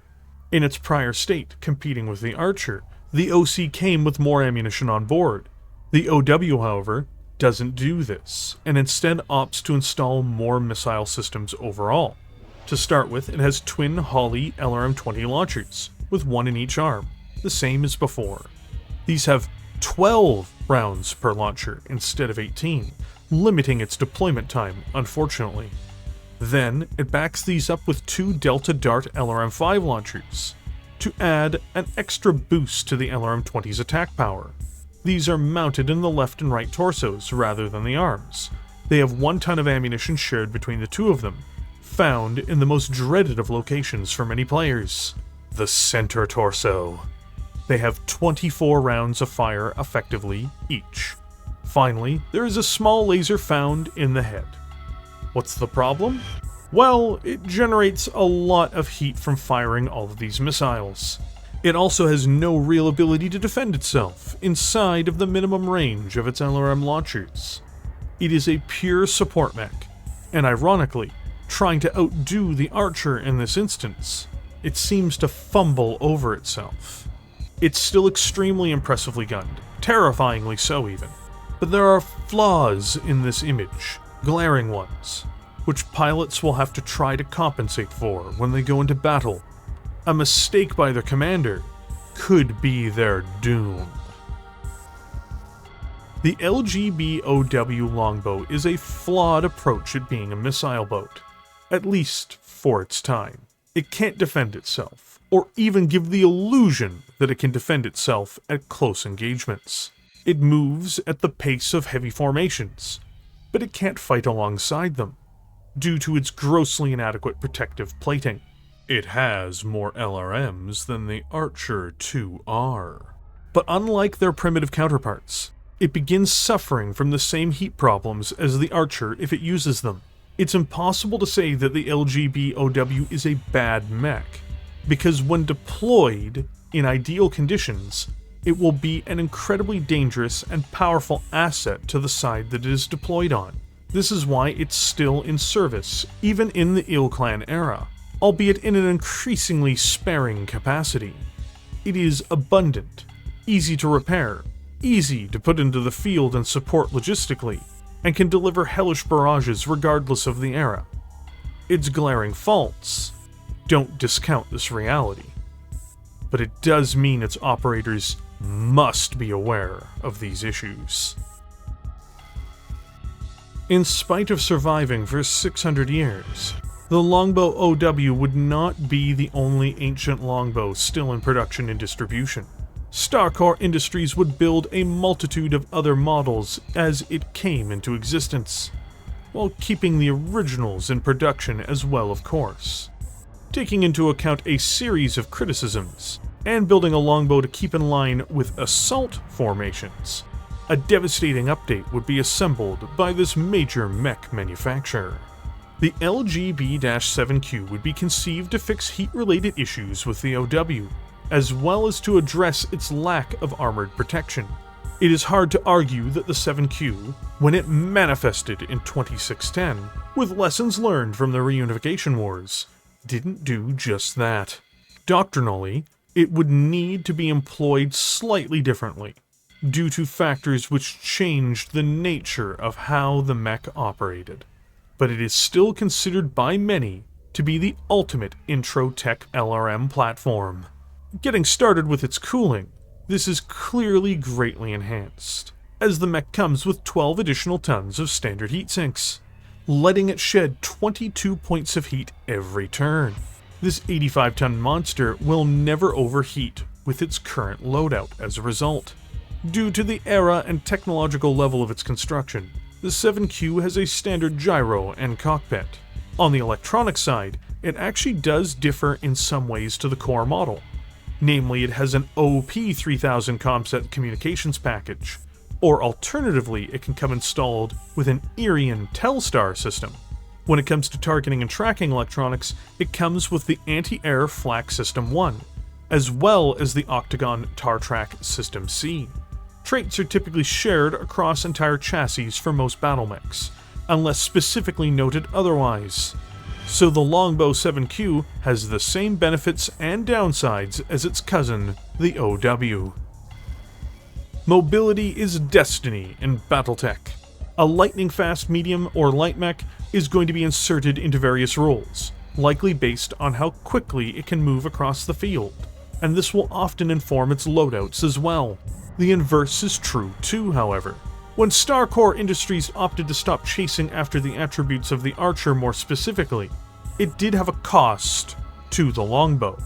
In its prior state, competing with the Archer, the OC came with more ammunition on board. The OW, however, doesn't do this, and instead opts to install more missile systems overall. To start with, it has twin Holly LRM-20 launchers, with one in each arm, the same as before. These have 12 rounds per launcher instead of 18, limiting its deployment time, unfortunately. Then, it backs these up with two Delta Dart LRM-5 launchers, to add an extra boost to the LRM-20's attack power. These are mounted in the left and right torsos rather than the arms. They have 1 ton of ammunition shared between the two of them, found in the most dreaded of locations for many players, the center torso. They have 24 rounds of fire effectively each. Finally, there is a small laser found in the head. What's the problem? Well, it generates a lot of heat from firing all of these missiles. It also has no real ability to defend itself inside of the minimum range of its LRM launchers. It is a pure support mech, and ironically, trying to outdo the Archer in this instance, it seems to fumble over itself. It's still extremely impressively gunned, terrifyingly so even, but there are flaws in this image, glaring ones, which pilots will have to try to compensate for when they go into battle. A mistake by their commander could be their doom. The LGB-0W Longbow is a flawed approach at being a missile boat, at least for its time. It can't defend itself, or even give the illusion that it can defend itself at close engagements. It moves at the pace of heavy formations, but it can't fight alongside them, due to its grossly inadequate protective plating. It has more LRMs than the Archer 2R. But unlike their primitive counterparts, it begins suffering from the same heat problems as the Archer if it uses them. It's impossible to say that the LGB-0W is a bad mech, because when deployed in ideal conditions, it will be an incredibly dangerous and powerful asset to the side that it is deployed on. This is why it's still in service, even in the Ilclan era, albeit in an increasingly sparing capacity. It is abundant, easy to repair, easy to put into the field and support logistically, and can deliver hellish barrages regardless of the era. Its glaring faults don't discount this reality, but it does mean its operators must be aware of these issues. In spite of surviving for 600 years, the Longbow OW would not be the only ancient longbow still in production and distribution. Starcore Industries would build a multitude of other models as it came into existence, while keeping the originals in production as well, of course. Taking into account a series of criticisms, and building a longbow to keep in line with assault formations, a devastating update would be assembled by this major mech manufacturer. The LGB-7Q would be conceived to fix heat-related issues with the OW, as well as to address its lack of armored protection. It is hard to argue that the 7Q, when it manifested in 2610, with lessons learned from the reunification wars, didn't do just that. Doctrinally, it would need to be employed slightly differently, due to factors which changed the nature of how the mech operated. But it is still considered by many to be the ultimate intro tech LRM platform. Getting started with its cooling, this is clearly greatly enhanced, as the mech comes with 12 additional tons of standard heat sinks, letting it shed 22 points of heat every turn. This 85-ton monster will never overheat with its current loadout as a result. Due to the era and technological level of its construction, the 7Q has a standard gyro and cockpit. On the electronic side, it actually does differ in some ways to the core model. Namely, it has an OP3000 ComSat communications package, or alternatively, it can come installed with an Irian Telstar system. When it comes to targeting and tracking electronics, it comes with the Anti-Air Flak System 1, as well as the Octagon Tar Track System C. Traits are typically shared across entire chassis for most battle mechs, unless specifically noted otherwise. So the Longbow 7Q has the same benefits and downsides as its cousin, the OW. Mobility is destiny in Battletech. A lightning-fast medium or light mech is going to be inserted into various roles, likely based on how quickly it can move across the field, and this will often inform its loadouts as well. The inverse is true too, however. When Starcore Industries opted to stop chasing after the attributes of the Archer more specifically, it did have a cost to the Longbow.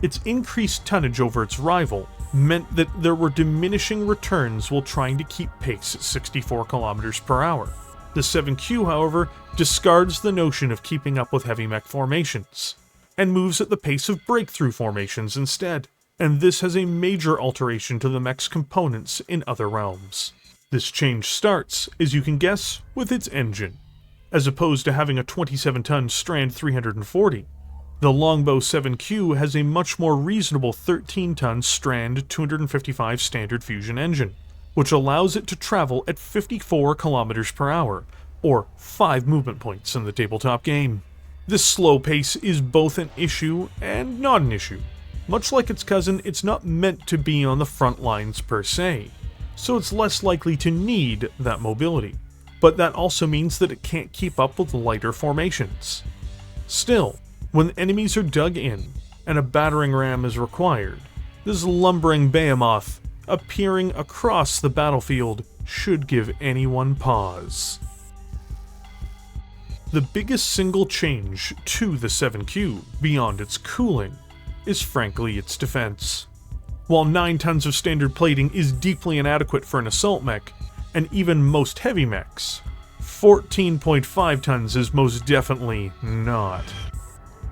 Its increased tonnage over its rival meant that there were diminishing returns while trying to keep pace at 64 km per hour. The 7Q, however, discards the notion of keeping up with heavy mech formations, and moves at the pace of breakthrough formations instead, and this has a major alteration to the mech's components in other realms. This change starts, as you can guess, with its engine. As opposed to having a 27-ton Strand 340, the Longbow 7Q has a much more reasonable 13-ton Strand 255 standard fusion engine, which allows it to travel at 54 km per hour, or 5 movement points in the tabletop game. This slow pace is both an issue and not an issue. Much like its cousin, it's not meant to be on the front lines per se, so it's less likely to need that mobility. But that also means that it can't keep up with lighter formations. Still, when enemies are dug in and a battering ram is required, this lumbering behemoth appearing across the battlefield should give anyone pause. The biggest single change to the 7Q, beyond its cooling, is frankly its defense. While 9 tons of standard plating is deeply inadequate for an assault mech, and even most heavy mechs, 14.5 tons is most definitely not.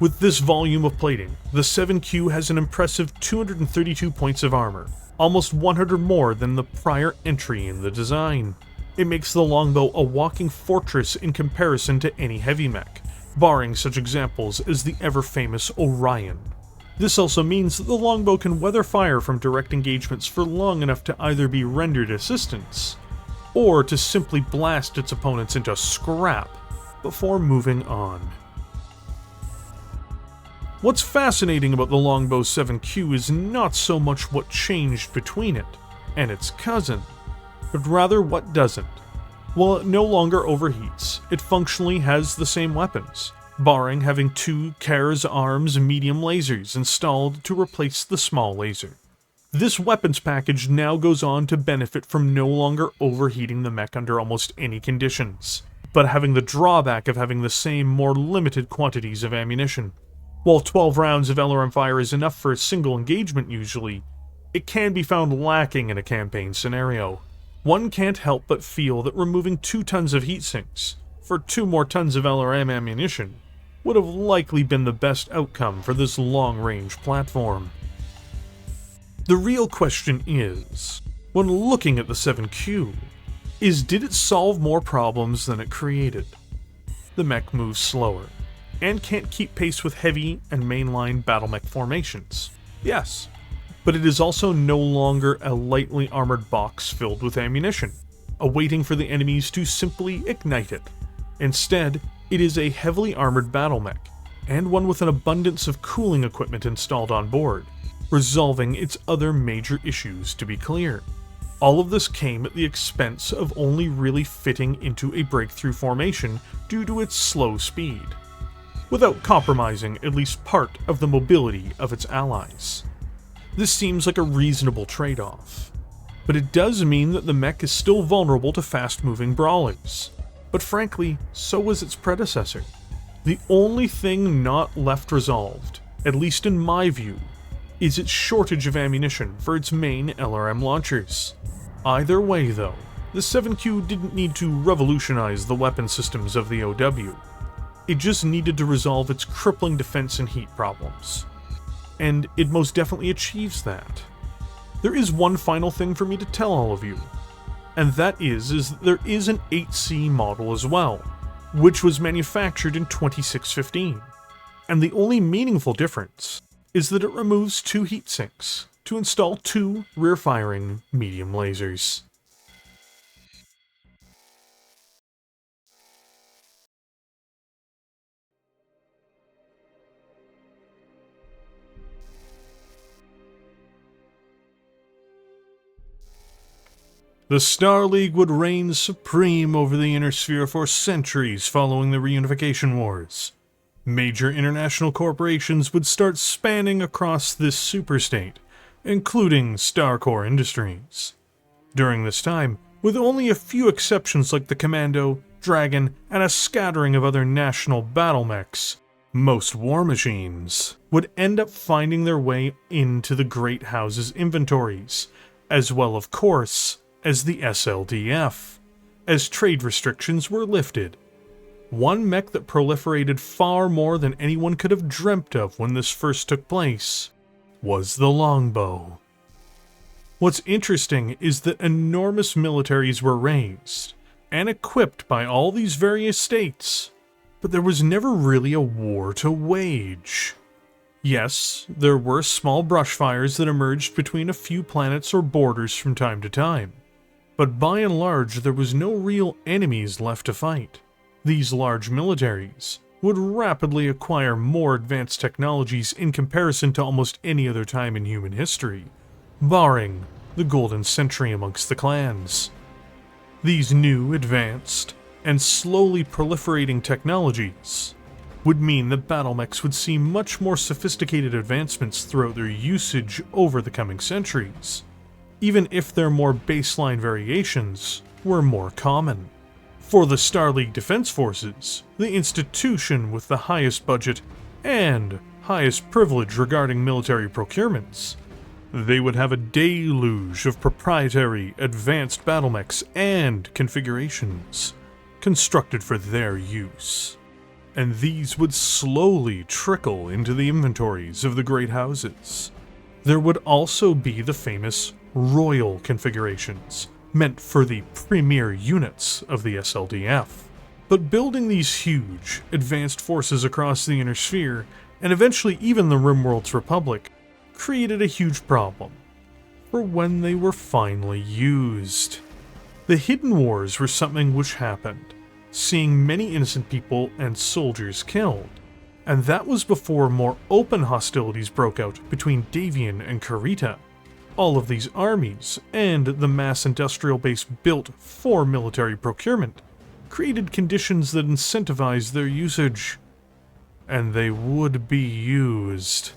With this volume of plating, the 7Q has an impressive 232 points of armor, almost 100 more than the prior entry in the design. It makes the Longbow a walking fortress in comparison to any heavy mech, barring such examples as the ever-famous Orion. This also means that the Longbow can weather fire from direct engagements for long enough to either be rendered assistance, or to simply blast its opponents into scrap before moving on. What's fascinating about the Longbow 7Q is not so much what changed between it and its cousin, but rather what doesn't. While it no longer overheats, it functionally has the same weapons, barring having 2 Kara's Arms medium lasers installed to replace the small laser. This weapons package now goes on to benefit from no longer overheating the mech under almost any conditions, but having the drawback of having the same more limited quantities of ammunition. While 12 rounds of LRM fire is enough for a single engagement usually, it can be found lacking in a campaign scenario. One can't help but feel that removing 2 tons of heatsinks for 2 more tons of LRM ammunition would have likely been the best outcome for this long-range platform. The real question is, when looking at the 7Q, did it solve more problems than it created? The mech moves slower, and can't keep pace with heavy and mainline battle mech formations. Yes, but it is also no longer a lightly armored box filled with ammunition, awaiting for the enemies to simply ignite it. Instead, it is a heavily armored battle mech, and one with an abundance of cooling equipment installed on board, resolving its other major issues, to be clear. All of this came at the expense of only really fitting into a breakthrough formation due to its slow speed, without compromising at least part of the mobility of its allies. This seems like a reasonable trade-off, but it does mean that the mech is still vulnerable to fast-moving brawlers. But frankly, so was its predecessor. The only thing not left resolved, at least in my view, is its shortage of ammunition for its main LRM launchers. Either way though, the 7Q didn't need to revolutionize the weapon systems of the OW. It just needed to resolve its crippling defense and heat problems. And it most definitely achieves that. There is one final thing for me to tell all of you, and that is that there is an 8C model as well, which was manufactured in 2615, and the only meaningful difference is that it removes 2 heatsinks, to install 2 rear-firing medium lasers. The Star League would reign supreme over the Inner Sphere for centuries following the Reunification Wars. Major international corporations would start spanning across this superstate, including Starcore Industries. During this time, with only a few exceptions like the Commando, Dragon, and a scattering of other national battle mechs, most war machines would end up finding their way into the Great House's inventories, as well, of course, as the SLDF, as trade restrictions were lifted. One mech that proliferated far more than anyone could have dreamt of when this first took place was the Longbow. What's interesting is that enormous militaries were raised and equipped by all these various states, but there was never really a war to wage. Yes, there were small brushfires that emerged between a few planets or borders from time to time, but by and large there was no real enemies left to fight. These large militaries would rapidly acquire more advanced technologies in comparison to almost any other time in human history, barring the Golden Century amongst the clans. These new, advanced, and slowly proliferating technologies would mean that battle mechs would see much more sophisticated advancements throughout their usage over the coming centuries, even if their more baseline variations were more common. For the Star League Defense Forces, the institution with the highest budget and highest privilege regarding military procurements, they would have a deluge of proprietary advanced battle mechs and configurations constructed for their use. And these would slowly trickle into the inventories of the great houses. There would also be the famous Royal configurations, meant for the premier units of the SLDF. But building these huge, advanced forces across the Inner Sphere, and eventually even the RimWorld's Republic, created a huge problem for when they were finally used. The Hidden Wars were something which happened, seeing many innocent people and soldiers killed, and that was before more open hostilities broke out between Davian and Karita. All of these armies, and the mass industrial base built for military procurement, created conditions that incentivized their usage. And they would be used.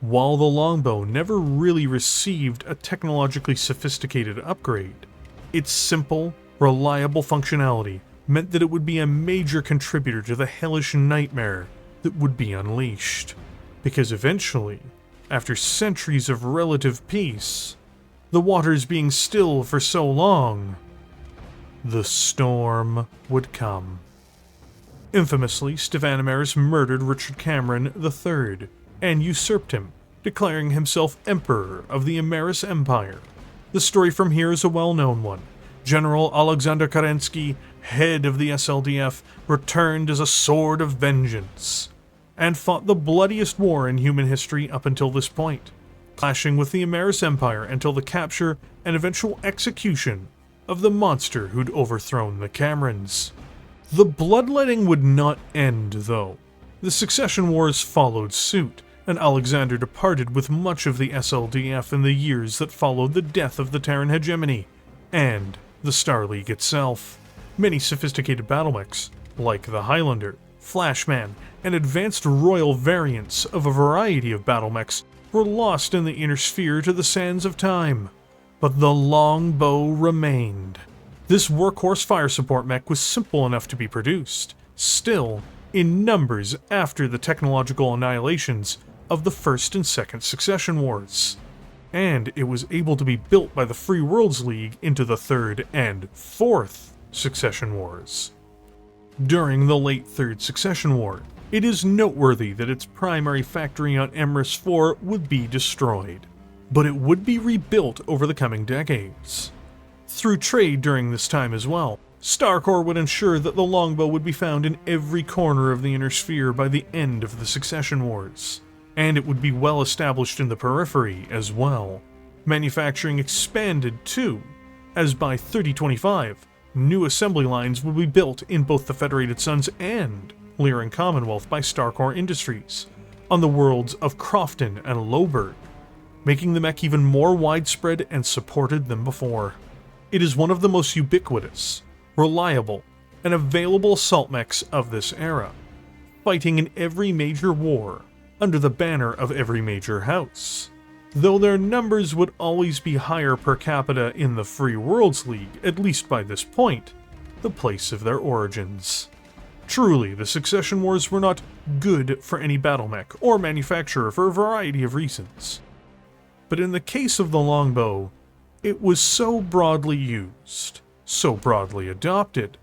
While the Longbow never really received a technologically sophisticated upgrade, its simple, reliable functionality meant that it would be a major contributor to the hellish nightmare that would be unleashed. Because eventually, after centuries of relative peace, the waters being still for so long, the storm would come. Infamously, Stefan Amaris murdered Richard Cameron III and usurped him, declaring himself Emperor of the Amaris Empire. The story from here is a well-known one. General Alexander Kerensky, head of the SLDF, returned as a sword of vengeance, and fought the bloodiest war in human history up until this point, clashing with the Amaris Empire until the capture and eventual execution of the monster who'd overthrown the Camerons. The bloodletting would not end, though. The succession wars followed suit, and Alexander departed with much of the SLDF in the years that followed the death of the Terran Hegemony, and the Star League itself. Many sophisticated battle mechs, like the Highlander, Flashman, and advanced royal variants of a variety of battle mechs were lost in the Inner Sphere to the sands of time. But the Longbow remained. This workhorse fire support mech was simple enough to be produced, still in numbers after the technological annihilations of the First and Second Succession Wars. And it was able to be built by the Free Worlds League into the Third and Fourth Succession Wars. During the late Third Succession War, it is noteworthy that its primary factory on Amaris 4 would be destroyed, but it would be rebuilt over the coming decades. Through trade during this time as well, Starcore would ensure that the Longbow would be found in every corner of the Inner Sphere by the end of the Succession Wars, and it would be well established in the Periphery as well. Manufacturing expanded too, as by 3025, new assembly lines would be built in both the Federated Suns and Lyran Commonwealth by Starcore Industries, on the worlds of Crofton and Lowberg, making the mech even more widespread and supported than before. It is one of the most ubiquitous, reliable, and available assault mechs of this era, fighting in every major war under the banner of every major house, though their numbers would always be higher per capita in the Free Worlds League, at least by this point, the place of their origins. Truly, the Succession Wars were not good for any battle mech or manufacturer for a variety of reasons. But in the case of the Longbow, it was so broadly used, so broadly adopted,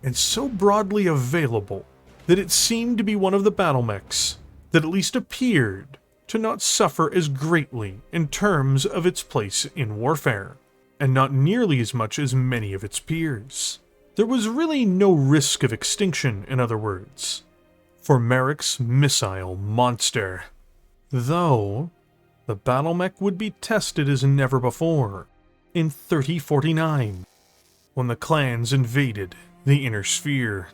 and so broadly available that it seemed to be one of the battle mechs that at least appeared to not suffer as greatly in terms of its place in warfare, and not nearly as much as many of its peers. There was really no risk of extinction, in other words, for Marik's missile monster. Though, the battle mech would be tested as never before in 3049, when the clans invaded the Inner Sphere.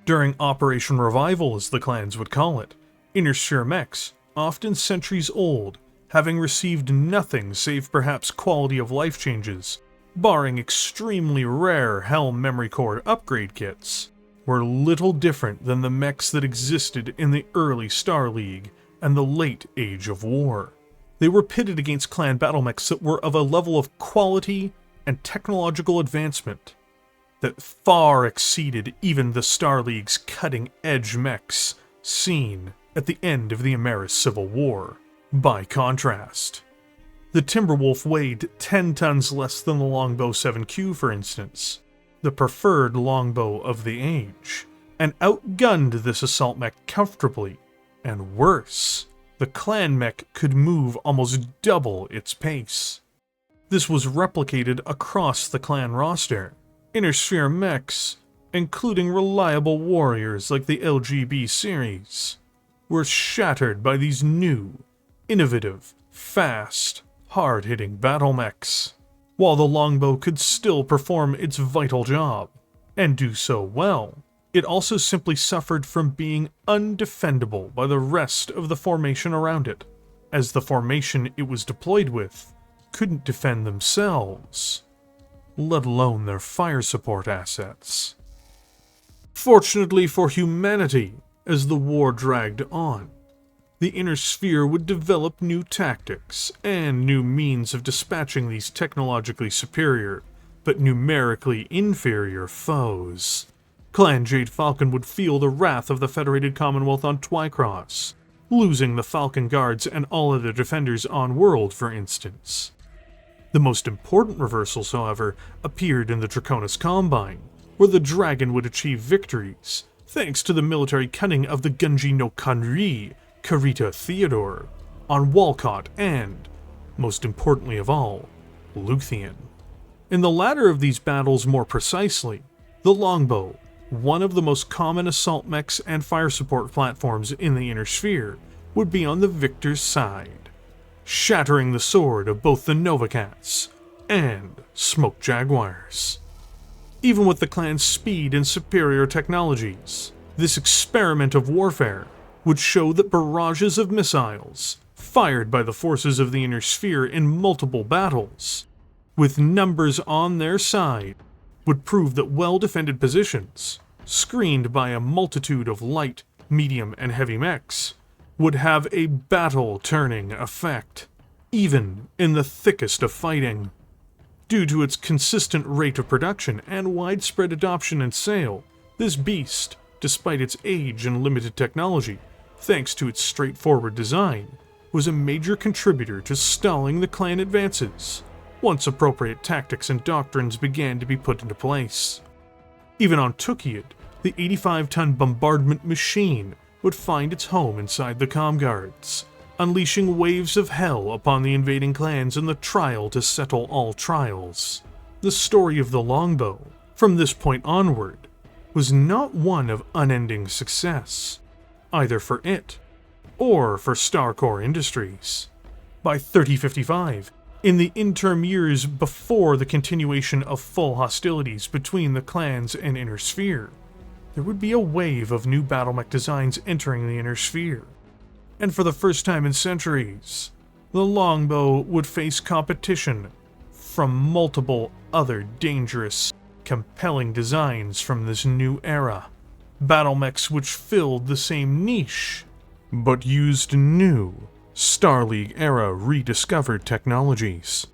During Operation Revival, as the clans would call it, Inner Sphere mechs, often centuries old, having received nothing save perhaps quality of life changes, barring extremely rare Helm memory core upgrade kits, were little different than the mechs that existed in the early Star League and the late Age of War. They were pitted against clan battle mechs that were of a level of quality and technological advancement that far exceeded even the Star League's cutting-edge mechs seen at the end of the Amaris Civil War. By contrast, the Timberwolf weighed 10 tons less than the Longbow 7Q, for instance, the preferred longbow of the age, and outgunned this assault mech comfortably, and worse, the clan mech could move almost double its pace. This was replicated across the clan roster. Inner Sphere mechs, including reliable warriors like the LGB series, were shattered by these new, innovative, fast, hard-hitting battle mechs, while the Longbow could still perform its vital job, and do so well. It also simply suffered from being undefendable by the rest of the formation around it, as the formation it was deployed with couldn't defend themselves, let alone their fire support assets. Fortunately for humanity, as the war dragged on, the Inner Sphere would develop new tactics and new means of dispatching these technologically superior, but numerically inferior foes. Clan Jade Falcon would feel the wrath of the Federated Commonwealth on Twycross, losing the Falcon Guards and all other defenders on World, for instance. The most important reversals, however, appeared in the Draconis Combine, where the Dragon would achieve victories, thanks to the military cunning of the Gunji no Kanri, Karita Theodore, on Walcott and, most importantly of all, Luthien. In the latter of these battles more precisely, the Longbow, one of the most common assault mechs and fire support platforms in the Inner Sphere, would be on the victor's side, shattering the sword of both the Nova Cats and Smoke Jaguars. Even with the clan's speed and superior technologies, this experiment of warfare would show that barrages of missiles, fired by the forces of the Inner Sphere in multiple battles, with numbers on their side, would prove that well-defended positions, screened by a multitude of light, medium, and heavy mechs, would have a battle-turning effect, even in the thickest of fighting. Due to its consistent rate of production and widespread adoption and sale, this beast, despite its age and limited technology, thanks to its straightforward design, was a major contributor to stalling the clan advances, once appropriate tactics and doctrines began to be put into place. Even on Tukiad, the 85-ton bombardment machine would find its home inside the comm guards, unleashing waves of hell upon the invading clans in the trial to settle all trials. The story of the Longbow, from this point onward, was not one of unending success, either for it or for Starcore Industries. By 3055, in the interim years before the continuation of full hostilities between the clans and Inner Sphere, there would be a wave of new battlemech designs entering the Inner Sphere. And for the first time in centuries, the Longbow would face competition from multiple other dangerous, compelling designs from this new era. Battlemechs which filled the same niche, but used new, Star League-era rediscovered technologies.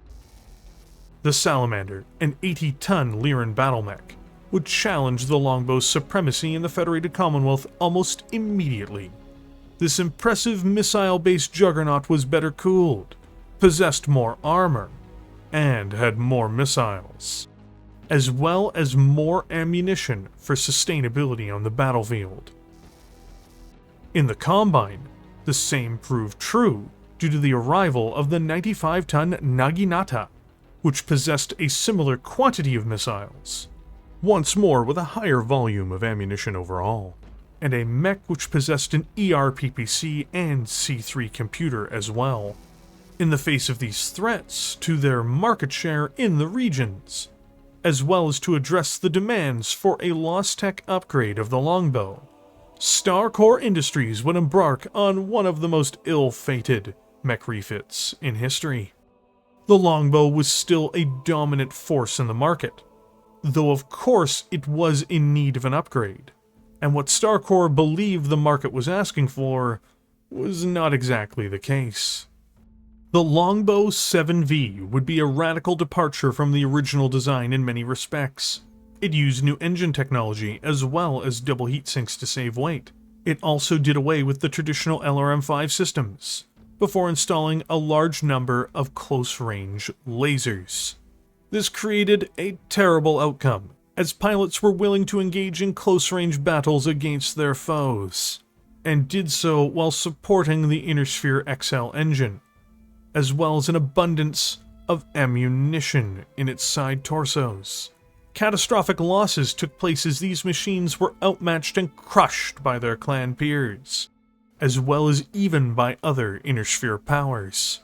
The Salamander, an 80-ton Lyran battlemech, would challenge the Longbow's supremacy in the Federated Commonwealth almost immediately. This impressive missile-based juggernaut was better cooled, possessed more armor, and had more missiles, as well as more ammunition for sustainability on the battlefield. In the Combine, the same proved true due to the arrival of the 95-ton Naginata, which possessed a similar quantity of missiles, once more with a higher volume of ammunition overall, and a mech which possessed an ERPPC and C3 computer as well. In the face of these threats to their market share in the regions, as well as to address the demands for a lost tech upgrade of the Longbow, Starcore Industries would embark on one of the most ill-fated mech refits in history. The Longbow was still a dominant force in the market, though of course it was in need of an upgrade, and what Starcore believed the market was asking for was not exactly the case. The Longbow 7V would be a radical departure from the original design in many respects. It used new engine technology as well as double heat sinks to save weight. It also did away with the traditional LRM-5 systems, before installing a large number of close-range lasers. This created a terrible outcome, as pilots were willing to engage in close-range battles against their foes, and did so while supporting the Inner Sphere XL engine, as well as an abundance of ammunition in its side torsos. Catastrophic losses took place as these machines were outmatched and crushed by their clan peers, as well as even by other Inner Sphere powers.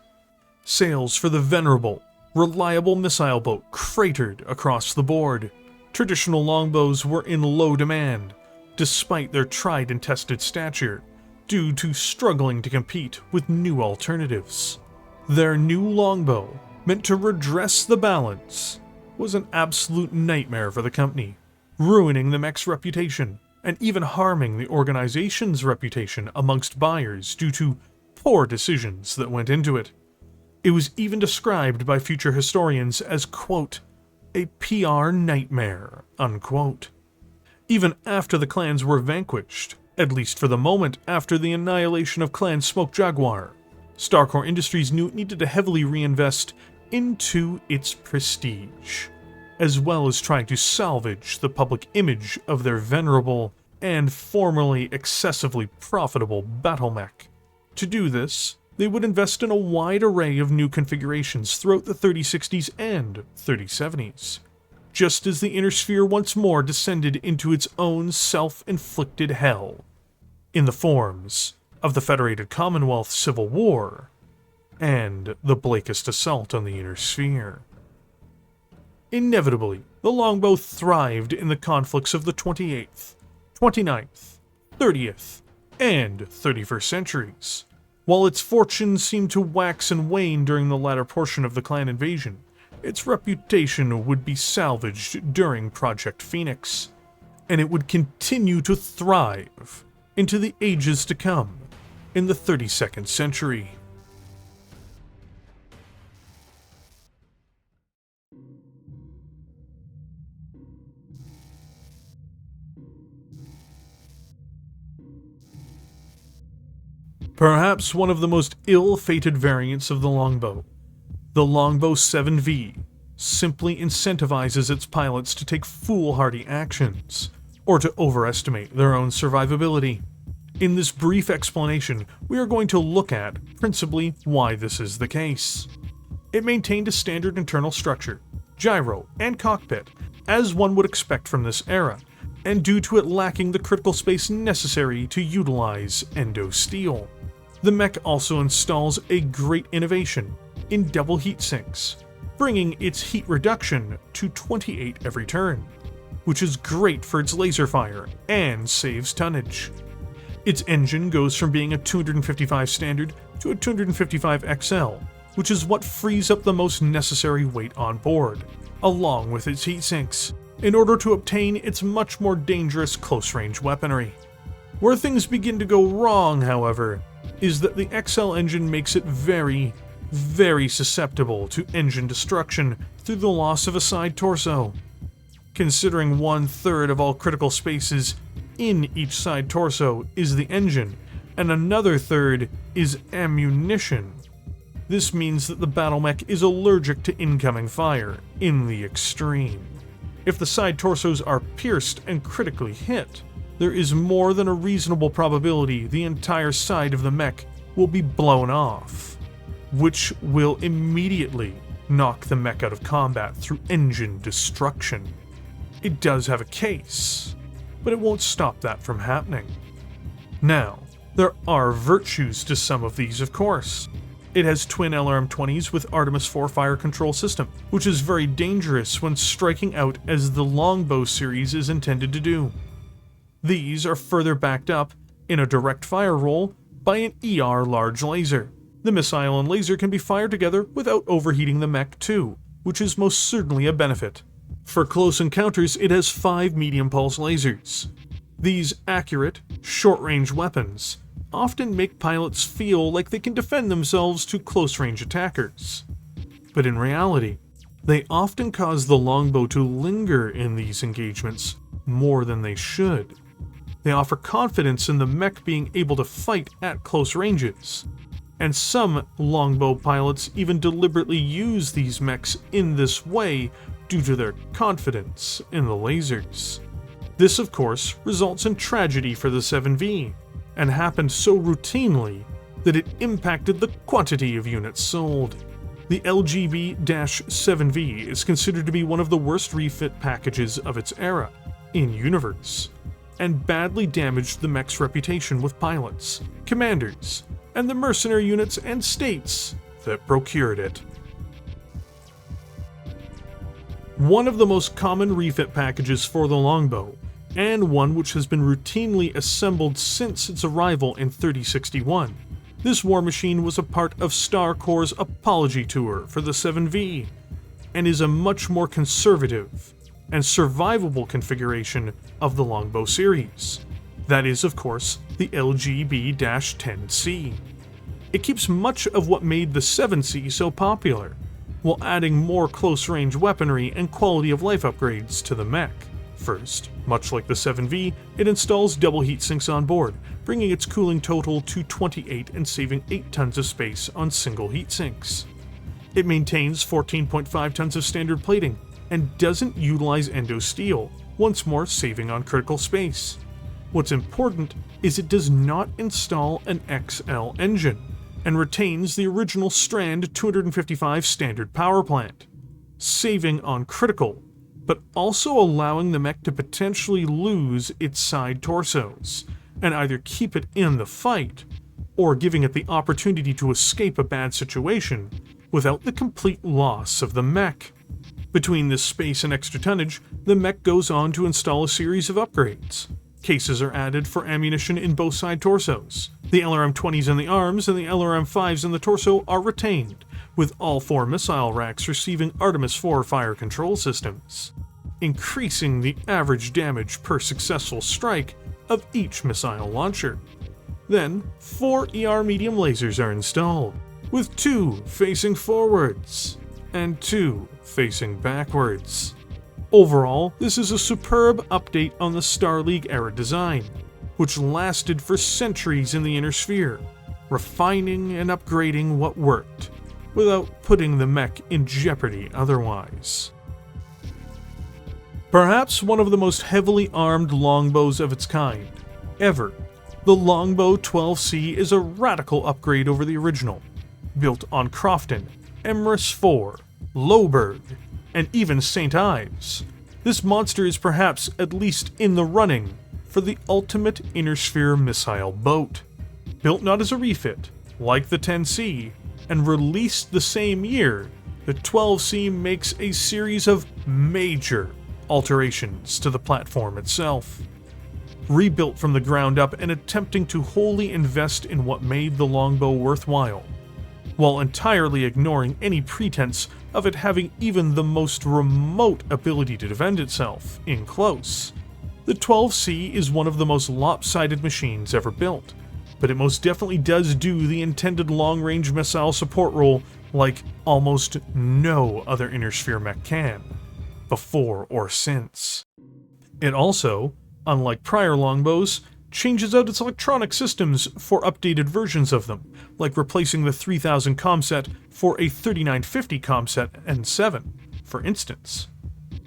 Sales for the venerable, reliable missile boat cratered across the board. Traditional longbows were in low demand, despite their tried and tested stature, due to struggling to compete with new alternatives. Their new longbow, meant to redress the balance, was an absolute nightmare for the company, ruining the mech's reputation and even harming the organization's reputation amongst buyers due to poor decisions that went into it. It was even described by future historians as, quote, a PR nightmare, unquote. Even after the clans were vanquished, at least for the moment after the annihilation of Clan Smoke Jaguar, Starcore Industries knew it needed to heavily reinvest into its prestige, as well as trying to salvage the public image of their venerable and formerly excessively profitable battlemech. To do this, they would invest in a wide array of new configurations throughout the 3060s and 3070s, just as the Inner Sphere once more descended into its own self-inflicted hell, in the forms of the Federated Commonwealth Civil War and the Blakest assault on the Inner Sphere. Inevitably, the Longbow thrived in the conflicts of the 28th, 29th, 30th, and 31st centuries. While its fortunes seemed to wax and wane during the latter portion of the clan invasion, its reputation would be salvaged during Project Phoenix, and it would continue to thrive into the ages to come in the 32nd century. Perhaps one of the most ill-fated variants of the Longbow, the Longbow 7V, simply incentivizes its pilots to take foolhardy actions, or to overestimate their own survivability. In this brief explanation, we are going to look at, principally, why this is the case. It maintained a standard internal structure, gyro, and cockpit, as one would expect from this era, and due to it lacking the critical space necessary to utilize endo steel. The mech also installs a great innovation in double heat sinks, bringing its heat reduction to 28 every turn, which is great for its laser fire and saves tonnage. Its engine goes from being a 255 standard to a 255 XL, which is what frees up the most necessary weight on board, along with its heat sinks, in order to obtain its much more dangerous close-range weaponry. Where things begin to go wrong, however, is that the XL engine makes it very, very susceptible to engine destruction through the loss of a side torso. Considering 1/3 of all critical spaces in each side torso is the engine, and another third is ammunition, this means that the battle mech is allergic to incoming fire in the extreme. If the side torsos are pierced and critically hit, there is more than a reasonable probability the entire side of the mech will be blown off, which will immediately knock the mech out of combat through engine destruction. It does have a case, but it won't stop that from happening. Now, there are virtues to some of these, of course. It has twin LRM-20s with Artemis 4 fire control system, which is very dangerous when striking out as the Longbow series is intended to do. These are further backed up in a direct fire roll by an ER large laser. The missile and laser can be fired together without overheating the mech too, which is most certainly a benefit. For close encounters, it has 5 medium pulse lasers. These accurate, short-range weapons often make pilots feel like they can defend themselves to close-range attackers. But in reality, they often cause the longbow to linger in these engagements more than they should. They offer confidence in the mech being able to fight at close ranges, and some longbow pilots even deliberately use these mechs in this way due to their confidence in the lasers. This, of course, results in tragedy for the 7V, and happened so routinely that it impacted the quantity of units sold. The LGB-7V is considered to be one of the worst refit packages of its era in universe, and badly damaged the mech's reputation with pilots, commanders, and the mercenary units and states that procured it. One of the most common refit packages for the Longbow, and one which has been routinely assembled since its arrival in 3061. This war machine was a part of Star Corps' apology tour for the 7V, and is a much more conservative and survivable configuration of the Longbow series. That is, of course, the LGB-10C. It keeps much of what made the 7C so popular, while adding more close-range weaponry and quality of life upgrades to the mech. First, much like the 7V, it installs double heat sinks on board, bringing its cooling total to 28 and saving 8 tons of space on single heat sinks. It maintains 14.5 tons of standard plating, and doesn't utilize endo steel, once more saving on critical space. What's important is it does not install an XL engine, and retains the original Strand 255 standard power plant, saving on critical, but also allowing the mech to potentially lose its side torsos, and either keep it in the fight, or giving it the opportunity to escape a bad situation without the complete loss of the mech. Between this space and extra tonnage, the mech goes on to install a series of upgrades. Cases are added for ammunition in both side torsos. The LRM-20s in the arms and the LRM-5s in the torso are retained, with all 4 missile racks receiving Artemis 4 fire control systems, increasing the average damage per successful strike of each missile launcher. Then, 4 ER medium lasers are installed, with 2 facing forwards and 2 facing backwards. Overall, this is a superb update on the Star League era design, which lasted for centuries in the Inner Sphere, refining and upgrading what worked, without putting the mech in jeopardy otherwise. Perhaps one of the most heavily armed longbows of its kind, ever, the Longbow 12C is a radical upgrade over the original, built on Crofton, Amaris 4, Loughburg, and even St. Ives. This monster is perhaps at least in the running for the ultimate Inner Sphere missile boat. built not as a refit, like the 10C, and released the same year, the 12C makes a series of major alterations to the platform itself. Rebuilt from the ground up and attempting to wholly invest in what made the Longbow worthwhile, while entirely ignoring any pretense of it having even the most remote ability to defend itself in close. The 12C is one of the most lopsided machines ever built, but it most definitely does do the intended long-range missile support role like almost no other Inner Sphere mech can, before or since. It also, unlike prior longbows, changes out its electronic systems for updated versions of them, like replacing the 3000 comset for a 3950 comset N7, for instance.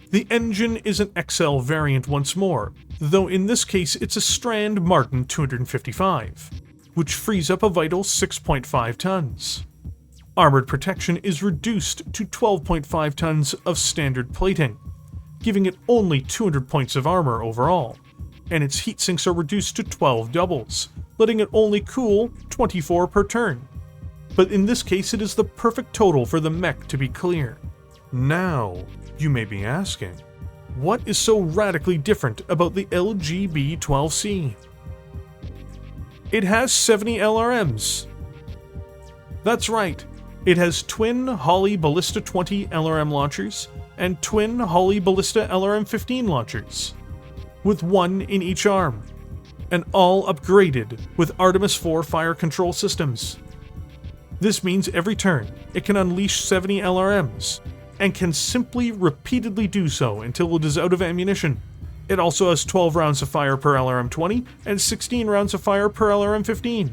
The engine is an XL variant once more, though in this case it's a Strand Martin 255, which frees up a vital 6.5 tons. Armored protection is reduced to 12.5 tons of standard plating, giving it only 200 points of armor overall, and its heat sinks are reduced to 12 doubles, letting it only cool 24 per turn. But in this case it is the perfect total for the mech to be clear. Now, you may be asking, what is so radically different about the LGB-12C? It has 70 LRMs. That's right, it has twin Holly Ballista 20 LRM launchers and twin Holly Ballista LRM-15 launchers, with one in each arm, and all upgraded with Artemis 4 fire control systems. This means every turn it can unleash 70 LRMs, and can simply repeatedly do so until it is out of ammunition. It also has 12 rounds of fire per LRM-20 and 16 rounds of fire per LRM-15.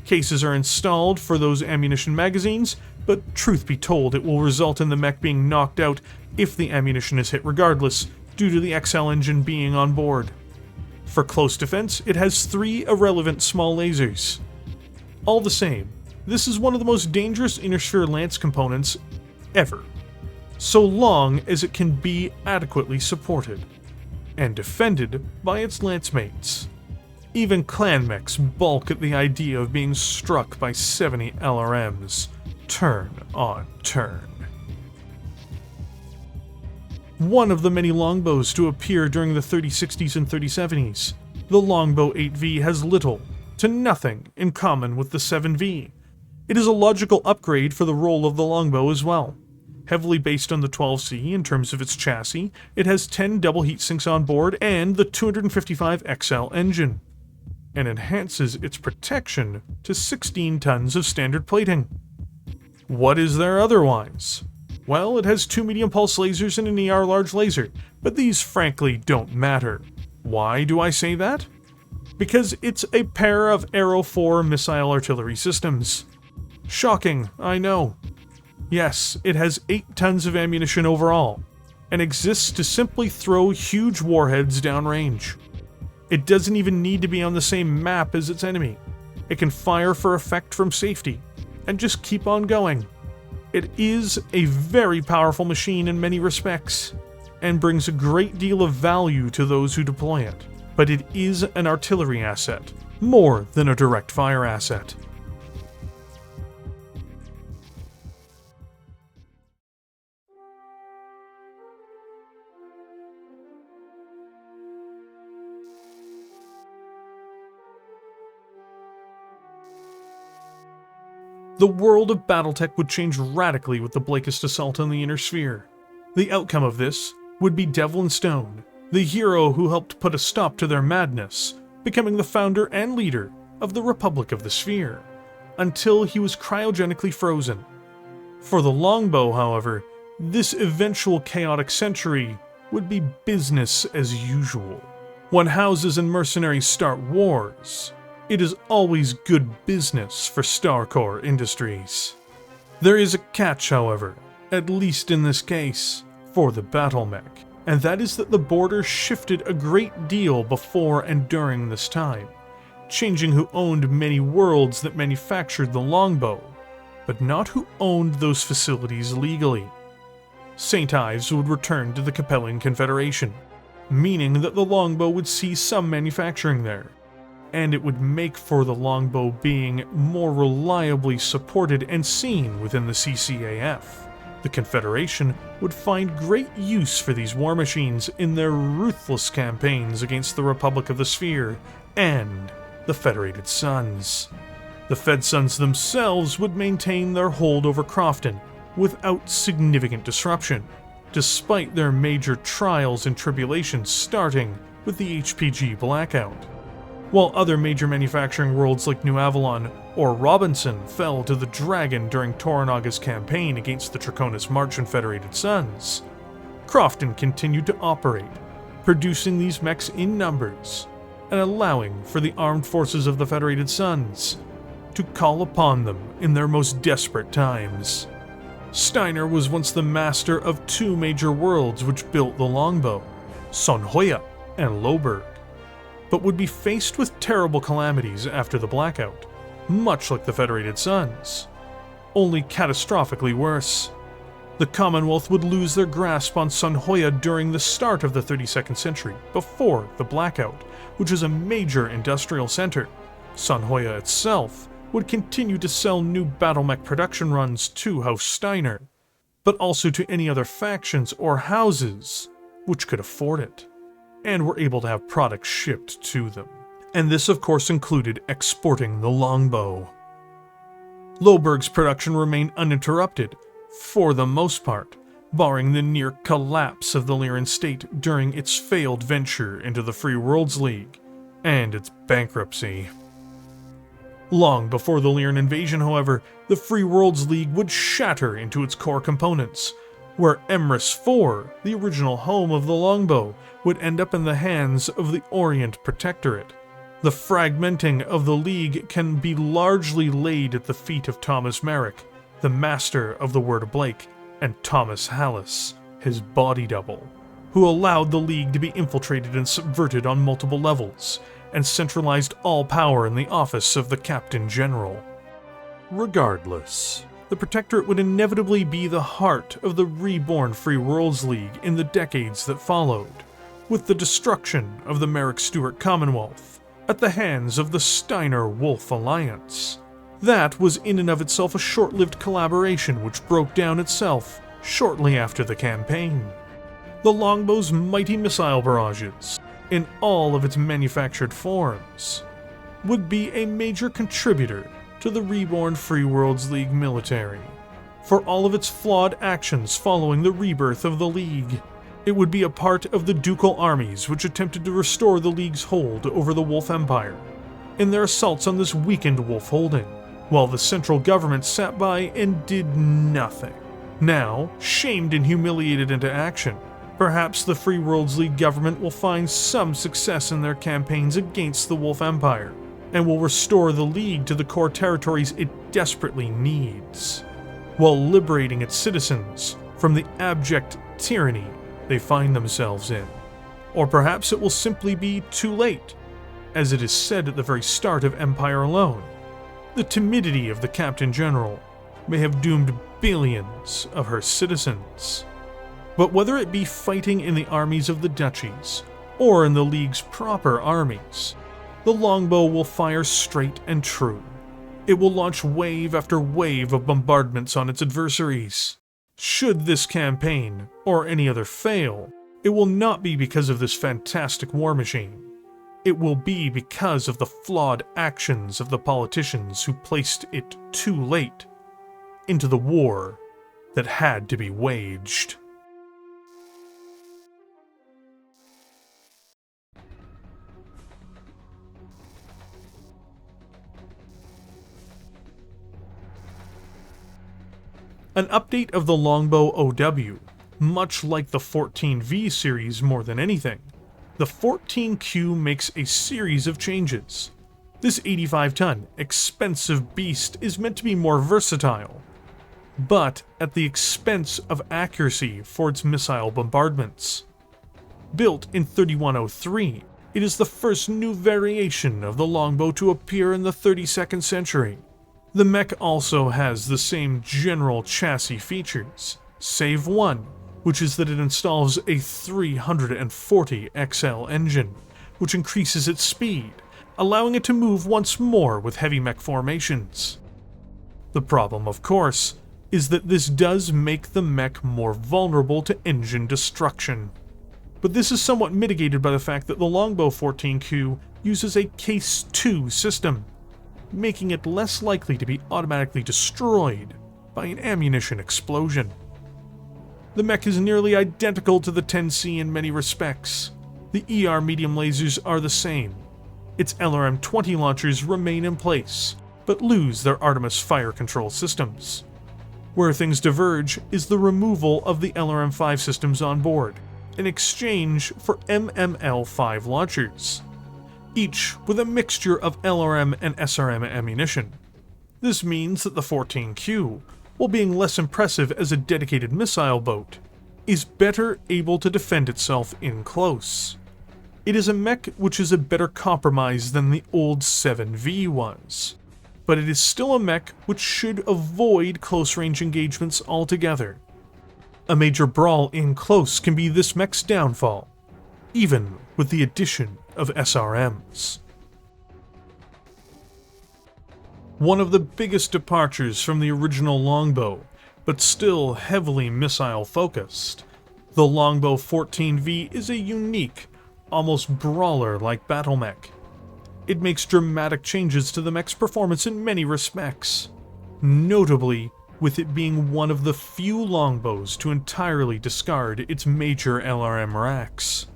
Cases are installed for those ammunition magazines, but truth be told it will result in the mech being knocked out if the ammunition is hit regardless, due to the XL engine being on board. For close defense, it has 3 irrelevant small lasers. All the same, this is one of the most dangerous Inner Sphere lance components ever, so long as it can be adequately supported and defended by its lance mates. Even clan mechs balk at the idea of being struck by 70 LRMs, turn on turn. One of the many longbows to appear during the 3060s and 3070s, the Longbow 8V has little to nothing in common with the 7V. It is a logical upgrade for the role of the longbow as well. Heavily based on the 12C in terms of its chassis, it has 10 double heat sinks on board and the 255 XL engine, and enhances its protection to 16 tons of standard plating. What is there otherwise? Well, it has 2 medium pulse lasers and an ER large laser, but these frankly don't matter. Why do I say that? Because it's a pair of Arrow 4 missile artillery systems. Shocking, I know. Yes, it has 8 tons of ammunition overall, and exists to simply throw huge warheads downrange. It doesn't even need to be on the same map as its enemy. It can fire for effect from safety, and just keep on going. It is a very powerful machine in many respects, and brings a great deal of value to those who deploy it, but it is an artillery asset, more than a direct fire asset. The world of Battletech would change radically with the Blakest assault on the Inner Sphere. The outcome of this would be Devlin Stone, the hero who helped put a stop to their madness, becoming the founder and leader of the Republic of the Sphere, until he was cryogenically frozen. For the Longbow, however, this eventual chaotic century would be business as usual. When houses and mercenaries start wars, it is always good business for Starcore Industries. There is a catch, however, at least in this case, for the battle mech, and that is that the border shifted a great deal before and during this time, changing who owned many worlds that manufactured the Longbow, but not who owned those facilities legally. St. Ives would return to the Capellan Confederation, meaning that the Longbow would see some manufacturing there. and it would make for the Longbow being more reliably supported and seen within the CCAF. The Confederation would find great use for these war machines in their ruthless campaigns against the Republic of the Sphere and the Federated Suns. The Fed Suns themselves would maintain their hold over Crofton without significant disruption, despite their major trials and tribulations starting with the HPG blackout. While other major manufacturing worlds like New Avalon or Robinson fell to the Dragon during Toranaga's campaign against the Draconis March and Federated Suns, Crofton continued to operate, producing these mechs in numbers and allowing for the armed forces of the Federated Suns to call upon them in their most desperate times. Steiner was once the master of two major worlds which built the Longbow, Sonhoya and Loberg, but would be faced with terrible calamities after the blackout, much like the Federated Suns, only catastrophically worse. The Commonwealth would lose their grasp on Sonhoya during the start of the 32nd century, before the blackout, which is a major industrial center. Sonhoya itself would continue to sell new battle mech production runs to House Steiner, but also to any other factions or houses which could afford it, and were able to have products shipped to them. And this of course included exporting the Longbow. Loberg's production remained uninterrupted, for the most part, barring the near collapse of the Lyran state during its failed venture into the Free Worlds League, and its bankruptcy. Long before the Lyran invasion, however, the Free Worlds League would shatter into its core components, where Emrys 4, the original home of the Longbow, would end up in the hands of the Orient Protectorate. The fragmenting of the League can be largely laid at the feet of Thomas Marik, the master of the Word of Blake, and Thomas Hallis, his body double, who allowed the League to be infiltrated and subverted on multiple levels, and centralized all power in the office of the Captain General. Regardless, the Protectorate would inevitably be the heart of the reborn Free Worlds League in the decades that followed, with the destruction of the Marik-Stewart Commonwealth at the hands of the Steiner-Wolf Alliance. That was in and of itself a short-lived collaboration which broke down itself shortly after the campaign. The Longbow's mighty missile barrages, in all of its manufactured forms, would be a major contributor to the reborn Free Worlds League military. For all of its flawed actions following the rebirth of the League, it would be a part of the ducal armies which attempted to restore the League's hold over the Wolf Empire in their assaults on this weakened Wolf holding, while the central government sat by and did nothing. Now, shamed and humiliated into action, perhaps the Free Worlds League government will find some success in their campaigns against the Wolf Empire, and will restore the League to the core territories it desperately needs, while liberating its citizens from the abject tyranny they find themselves in. Or perhaps it will simply be too late, as it is said at the very start of Empire alone. The timidity of the Captain General may have doomed billions of her citizens. But whether it be fighting in the armies of the duchies, or in the League's proper armies, the Longbow will fire straight and true. It will launch wave after wave of bombardments on its adversaries. Should this campaign, or any other, fail, it will not be because of this fantastic war machine. It will be because of the flawed actions of the politicians who placed it too late into the war that had to be waged. An update of the Longbow OW, much like the 14V series more than anything. The 14Q makes a series of changes. This 85-ton, expensive beast is meant to be more versatile, but at the expense of accuracy for its missile bombardments. Built in 3103, it is the first new variation of the Longbow to appear in the 32nd century. The mech also has the same general chassis features, save one, which is that it installs a 340 XL engine, which increases its speed, allowing it to move once more with heavy mech formations. The problem, of course, is that this does make the mech more vulnerable to engine destruction. But this is somewhat mitigated by the fact that the Longbow 14Q uses a Case 2 system, making it less likely to be automatically destroyed by an ammunition explosion. The mech is nearly identical to the 10C in many respects. The ER medium lasers are the same. Its LRM-20 launchers remain in place, but lose their Artemis fire control systems. Where things diverge is the removal of the LRM-5 systems on board, in exchange for MML-5 launchers, each with a mixture of LRM and SRM ammunition. This means that the 14Q, while being less impressive as a dedicated missile boat, is better able to defend itself in close. It is a mech which is a better compromise than the old 7V was, but it is still a mech which should avoid close-range engagements altogether. A major brawl in close can be this mech's downfall, even with the addition of SRMs. One of the biggest departures from the original Longbow, but still heavily missile-focused, the Longbow 14V is a unique, almost brawler-like battle mech. It makes dramatic changes to the mech's performance in many respects, notably with it being one of the few Longbows to entirely discard its major LRM racks.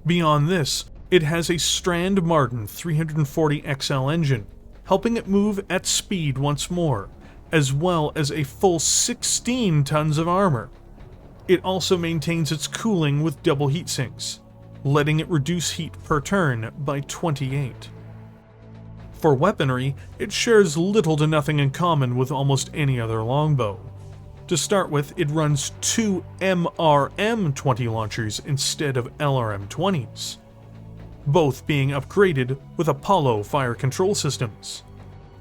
Beyond this, it has a Strand Martin 340XL engine, helping it move at speed once more, as well as a full 16 tons of armor. It also maintains its cooling with double heat sinks, letting it reduce heat per turn by 28. For weaponry, it shares little to nothing in common with almost any other Longbow. To start with, it runs two MRM-20 launchers instead of LRM-20s, both being upgraded with Apollo fire control systems.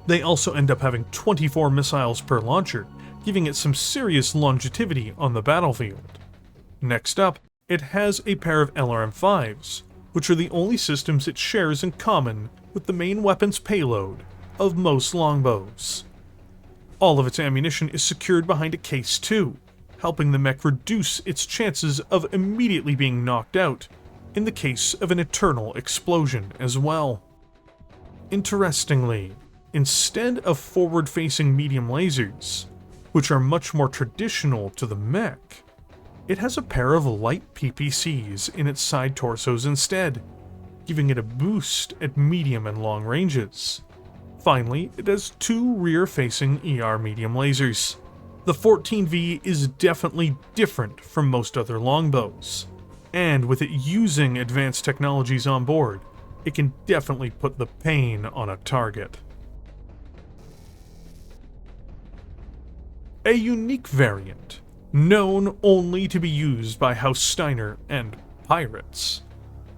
They also end up having 24 missiles per launcher, giving it some serious longevity on the battlefield. Next up, it has a pair of LRM-5s, which are the only systems it shares in common with the main weapons payload of most Longbows. All of its ammunition is secured behind a Case 2, helping the mech reduce its chances of immediately being knocked out in the case of an eternal explosion as well. Interestingly, instead of forward-facing medium lasers, which are much more traditional to the mech, it has a pair of light PPCs in its side torsos instead, giving it a boost at medium and long ranges. Finally, it has two rear-facing ER medium lasers. The 14V is definitely different from most other Longbows, and with it using advanced technologies on board, it can definitely put the pain on a target. A unique variant, known only to be used by House Steiner and pirates.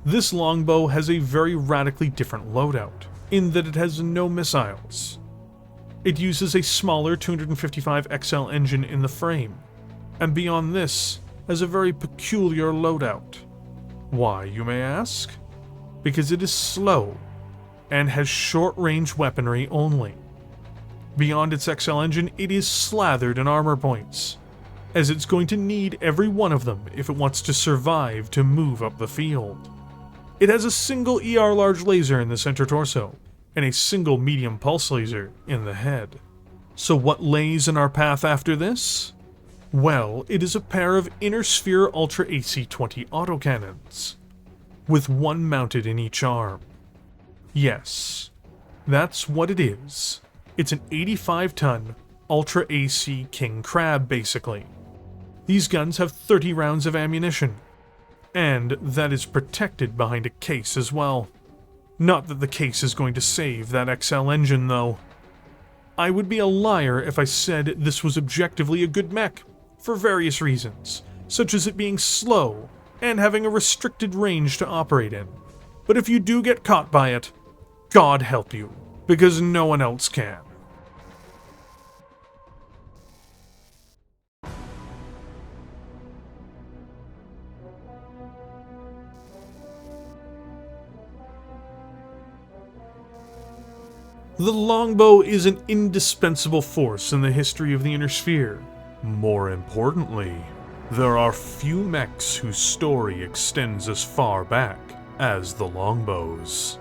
This Longbow has a very radically different loadout, in that it has no missiles. It uses a smaller 255XL engine in the frame, and beyond this, has a very peculiar loadout. Why, you may ask? Because it is slow, and has short-range weaponry only. Beyond its XL engine, it is slathered in armor points, as it's going to need every one of them if it wants to survive to move up the field. It has a single ER large laser in the center torso, and a single medium pulse laser in the head. So what lays in our path after this? Well, it is a pair of Inner Sphere Ultra AC-20 autocannons, with one mounted in each arm. Yes, that's what it is. It's an 85-ton Ultra AC King Crab, basically. These guns have 30 rounds of ammunition, and that is protected behind a case as well. Not that the case is going to save that XL engine, though. I would be a liar if I said this was objectively a good mech, for various reasons, such as it being slow and having a restricted range to operate in. But if you do get caught by it, God help you, because no one else can. The Longbow is an indispensable force in the history of the Inner Sphere. More importantly, there are few mechs whose story extends as far back as the Longbows,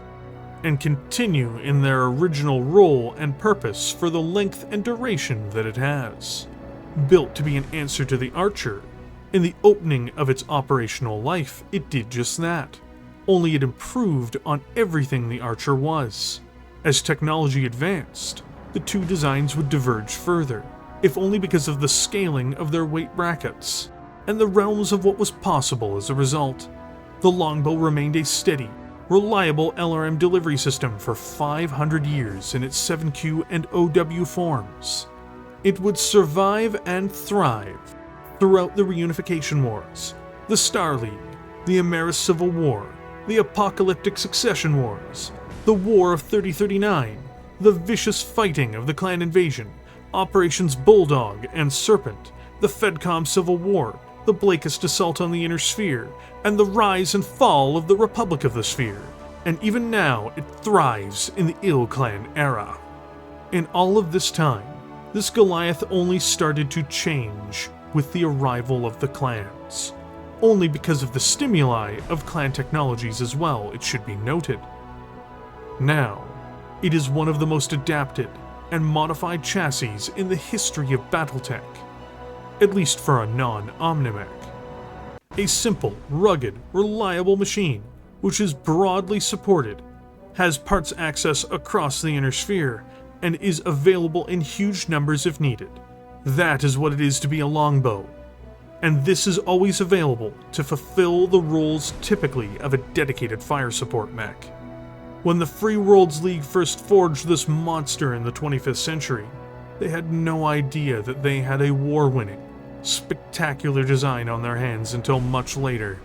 and continue in their original role and purpose for the length and duration that it has. Built to be an answer to the Archer, in the opening of its operational life, it did just that, only it improved on everything the Archer was. As technology advanced, the two designs would diverge further, if only because of the scaling of their weight brackets, and the realms of what was possible as a result. The Longbow remained a steady, reliable LRM delivery system for 500 years in its 7Q and OW forms. It would survive and thrive throughout the Reunification Wars, the Star League, the Amaris Civil War, the Apocalyptic Succession Wars, the War of 3039, the vicious fighting of the Clan Invasion, Operations Bulldog and Serpent, the Fedcom Civil War, the Blakist Assault on the Inner Sphere, and the rise and fall of the Republic of the Sphere, and even now it thrives in the Ilclan era. In all of this time, this Goliath only started to change with the arrival of the clans. Only because of the stimuli of clan technologies as well, it should be noted. Now, it is one of the most adapted and modified chassis in the history of Battletech, at least for a non-Omnimech. A simple, rugged, reliable machine, which is broadly supported, has parts access across the Inner Sphere, and is available in huge numbers if needed. That is what it is to be a Longbow, and this is always available to fulfill the roles typically of a dedicated fire support mech. When the Free Worlds League first forged this monster in the 25th century, they had no idea that they had a war-winning, spectacular design on their hands until much later.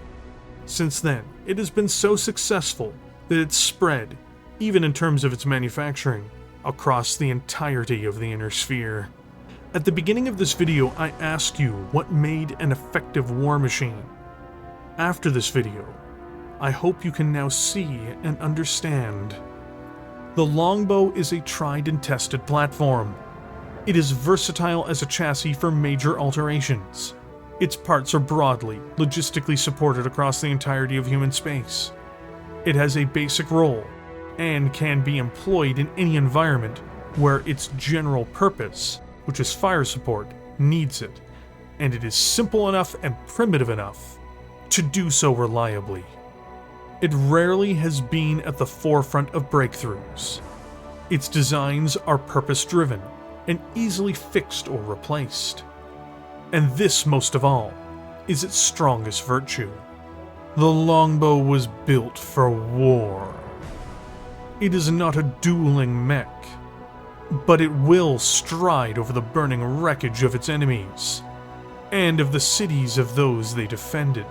Since then, it has been so successful that it's spread, even in terms of its manufacturing, across the entirety of the Inner Sphere. At the beginning of this video, I asked you what made an effective war machine. After this video, I hope you can now see and understand. The Longbow is a tried and tested platform. It is versatile as a chassis for major alterations. Its parts are broadly, logistically supported across the entirety of human space. It has a basic role, and can be employed in any environment where its general purpose, which is fire support, needs it, and it is simple enough and primitive enough to do so reliably. It rarely has been at the forefront of breakthroughs. Its designs are purpose-driven and easily fixed or replaced. And this, most of all, is its strongest virtue. The Longbow was built for war. It is not a dueling mech, but it will stride over the burning wreckage of its enemies, and of the cities of those they defended,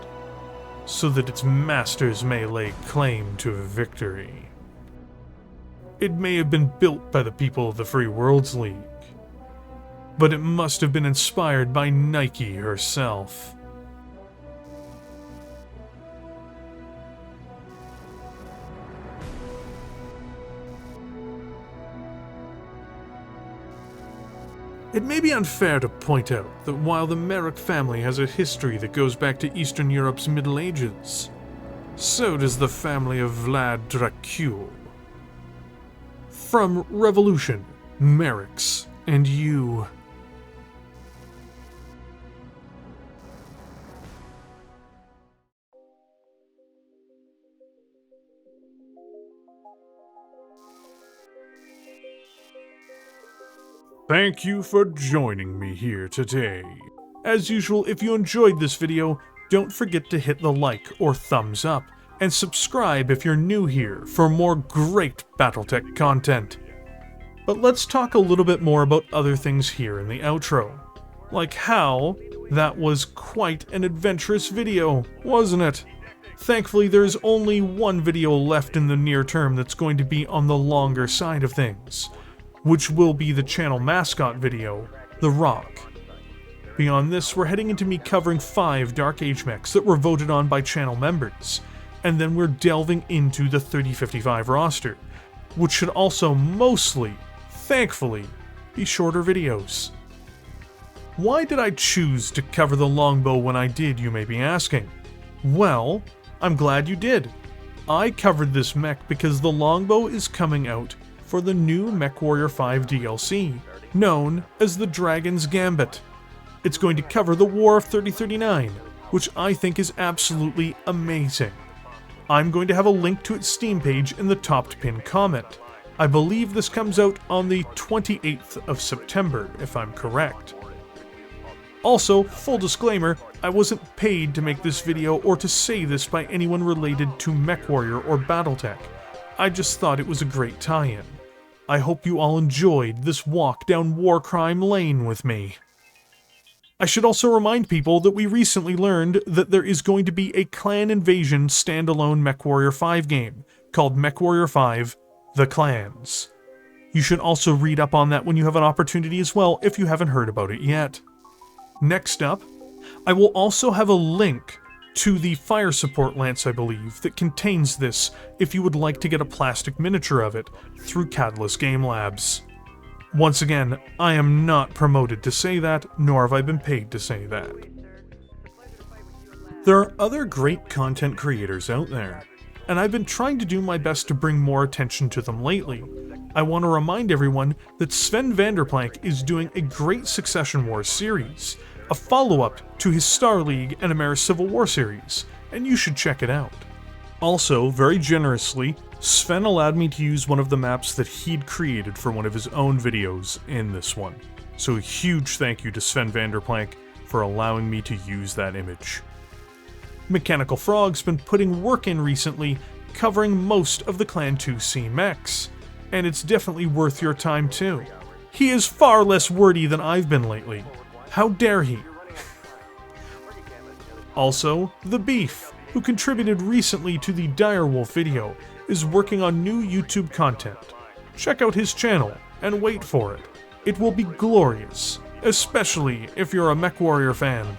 so that its masters may lay claim to victory. It may have been built by the people of the Free Worlds League, but it must have been inspired by Nike herself. It may be unfair to point out that while the Marik family has a history that goes back to Eastern Europe's Middle Ages, so does the family of Vlad Dracul. From Revolution, Mariks, and you. Thank you for joining me here today. As usual, if you enjoyed this video, don't forget to hit the like or thumbs up, and subscribe if you're new here for more great Battletech content. But let's talk a little bit more about other things here in the outro. Like how that was quite an adventurous video, wasn't it? Thankfully, there's only one video left in the near term that's going to be on the longer side of things, which will be the channel mascot video, The Rock. Beyond this, we're heading into me covering 5 Dark Age mechs that were voted on by channel members, and then we're delving into the 3055 roster, which should also mostly, thankfully, be shorter videos. Why did I choose to cover the Longbow when I did, you may be asking? Well, I'm glad you did. I covered this mech because the Longbow is coming out for the new Mechwarrior 5 DLC, known as the Dragon's Gambit. It's going to cover the War of 3039, which I think is absolutely amazing. I'm going to have a link to its Steam page in the top pinned comment. I believe this comes out on the 28th of September, if I'm correct. Also, full disclaimer, I wasn't paid to make this video or to say this by anyone related to Mechwarrior or Battletech. I just thought it was a great tie-in. I hope you all enjoyed this walk down war crime lane with me. I should also remind people that we recently learned that there is going to be a Clan Invasion standalone Mechwarrior 5 game called Mechwarrior 5: The Clans. You should also read up on that when you have an opportunity as well if you haven't heard about it yet. Next up, I will also have a link to the fire support lance, I believe, that contains this if you would like to get a plastic miniature of it through Catalyst Game Labs. Once again, I am not promoted to say that, nor have I been paid to say that. There are other great content creators out there, and I've been trying to do my best to bring more attention to them lately. I want to remind everyone that Sven Vanderplank is doing a great Succession Wars series, a follow-up to his Star League and Amaris Civil War series, and you should check it out. Also, very generously, Sven allowed me to use one of the maps that he'd created for one of his own videos in this one. So a huge thank you to Sven Vanderplank for allowing me to use that image. Mechanical Frog's been putting work in recently, covering most of the Clan 2C mechs, and it's definitely worth your time too. He is far less wordy than I've been lately. How dare he? Also, The Beef, who contributed recently to the Direwolf video, is working on new YouTube content. Check out his channel and wait for it. It will be glorious, especially if you're a Mechwarrior fan.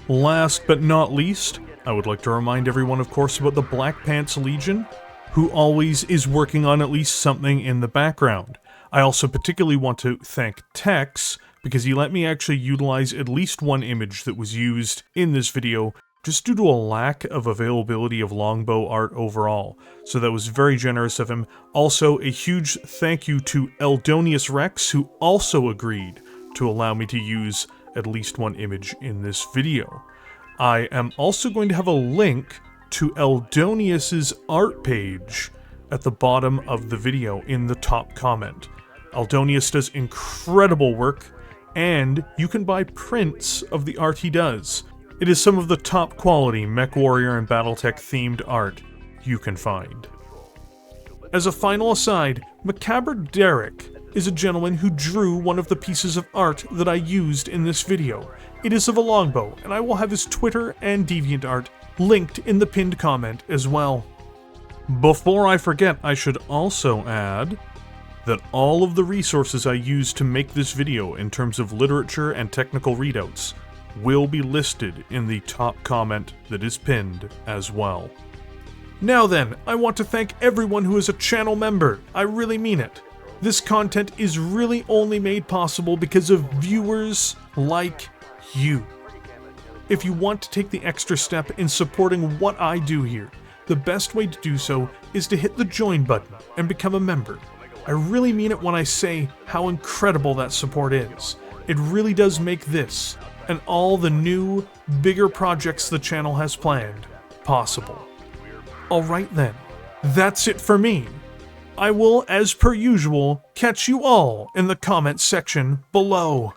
Last but not least, I would like to remind everyone, of course, about the Black Pants Legion, who always is working on at least something in the background. I also particularly want to thank Tex, because he let me actually utilize at least one image that was used in this video, just due to a lack of availability of Longbow art overall. So that was very generous of him. Also, a huge thank you to Eldonius Rex, who also agreed to allow me to use at least one image in this video. I am also going to have a link to Eldonius's art page at the bottom of the video in the top comment. Eldonius does incredible work, and you can buy prints of the art he does. It is some of the top quality Mechwarrior and Battletech themed art you can find. As a final aside, Macabre Derek is a gentleman who drew one of the pieces of art that I used in this video. It is of a longbow, and I will have his Twitter and DeviantArt linked in the pinned comment as well. Before I forget, I should also add that all of the resources I used to make this video in terms of literature and technical readouts will be listed in the top comment that is pinned as well. Now then, I want to thank everyone who is a channel member. I really mean it. This content is really only made possible because of viewers like you. If you want to take the extra step in supporting what I do here, the best way to do so is to hit the join button and become a member. I really mean it when I say how incredible that support is. It really does make this, and all the new, bigger projects the channel has planned, possible. Alright then, that's it for me. I will, as per usual, catch you all in the comments section below.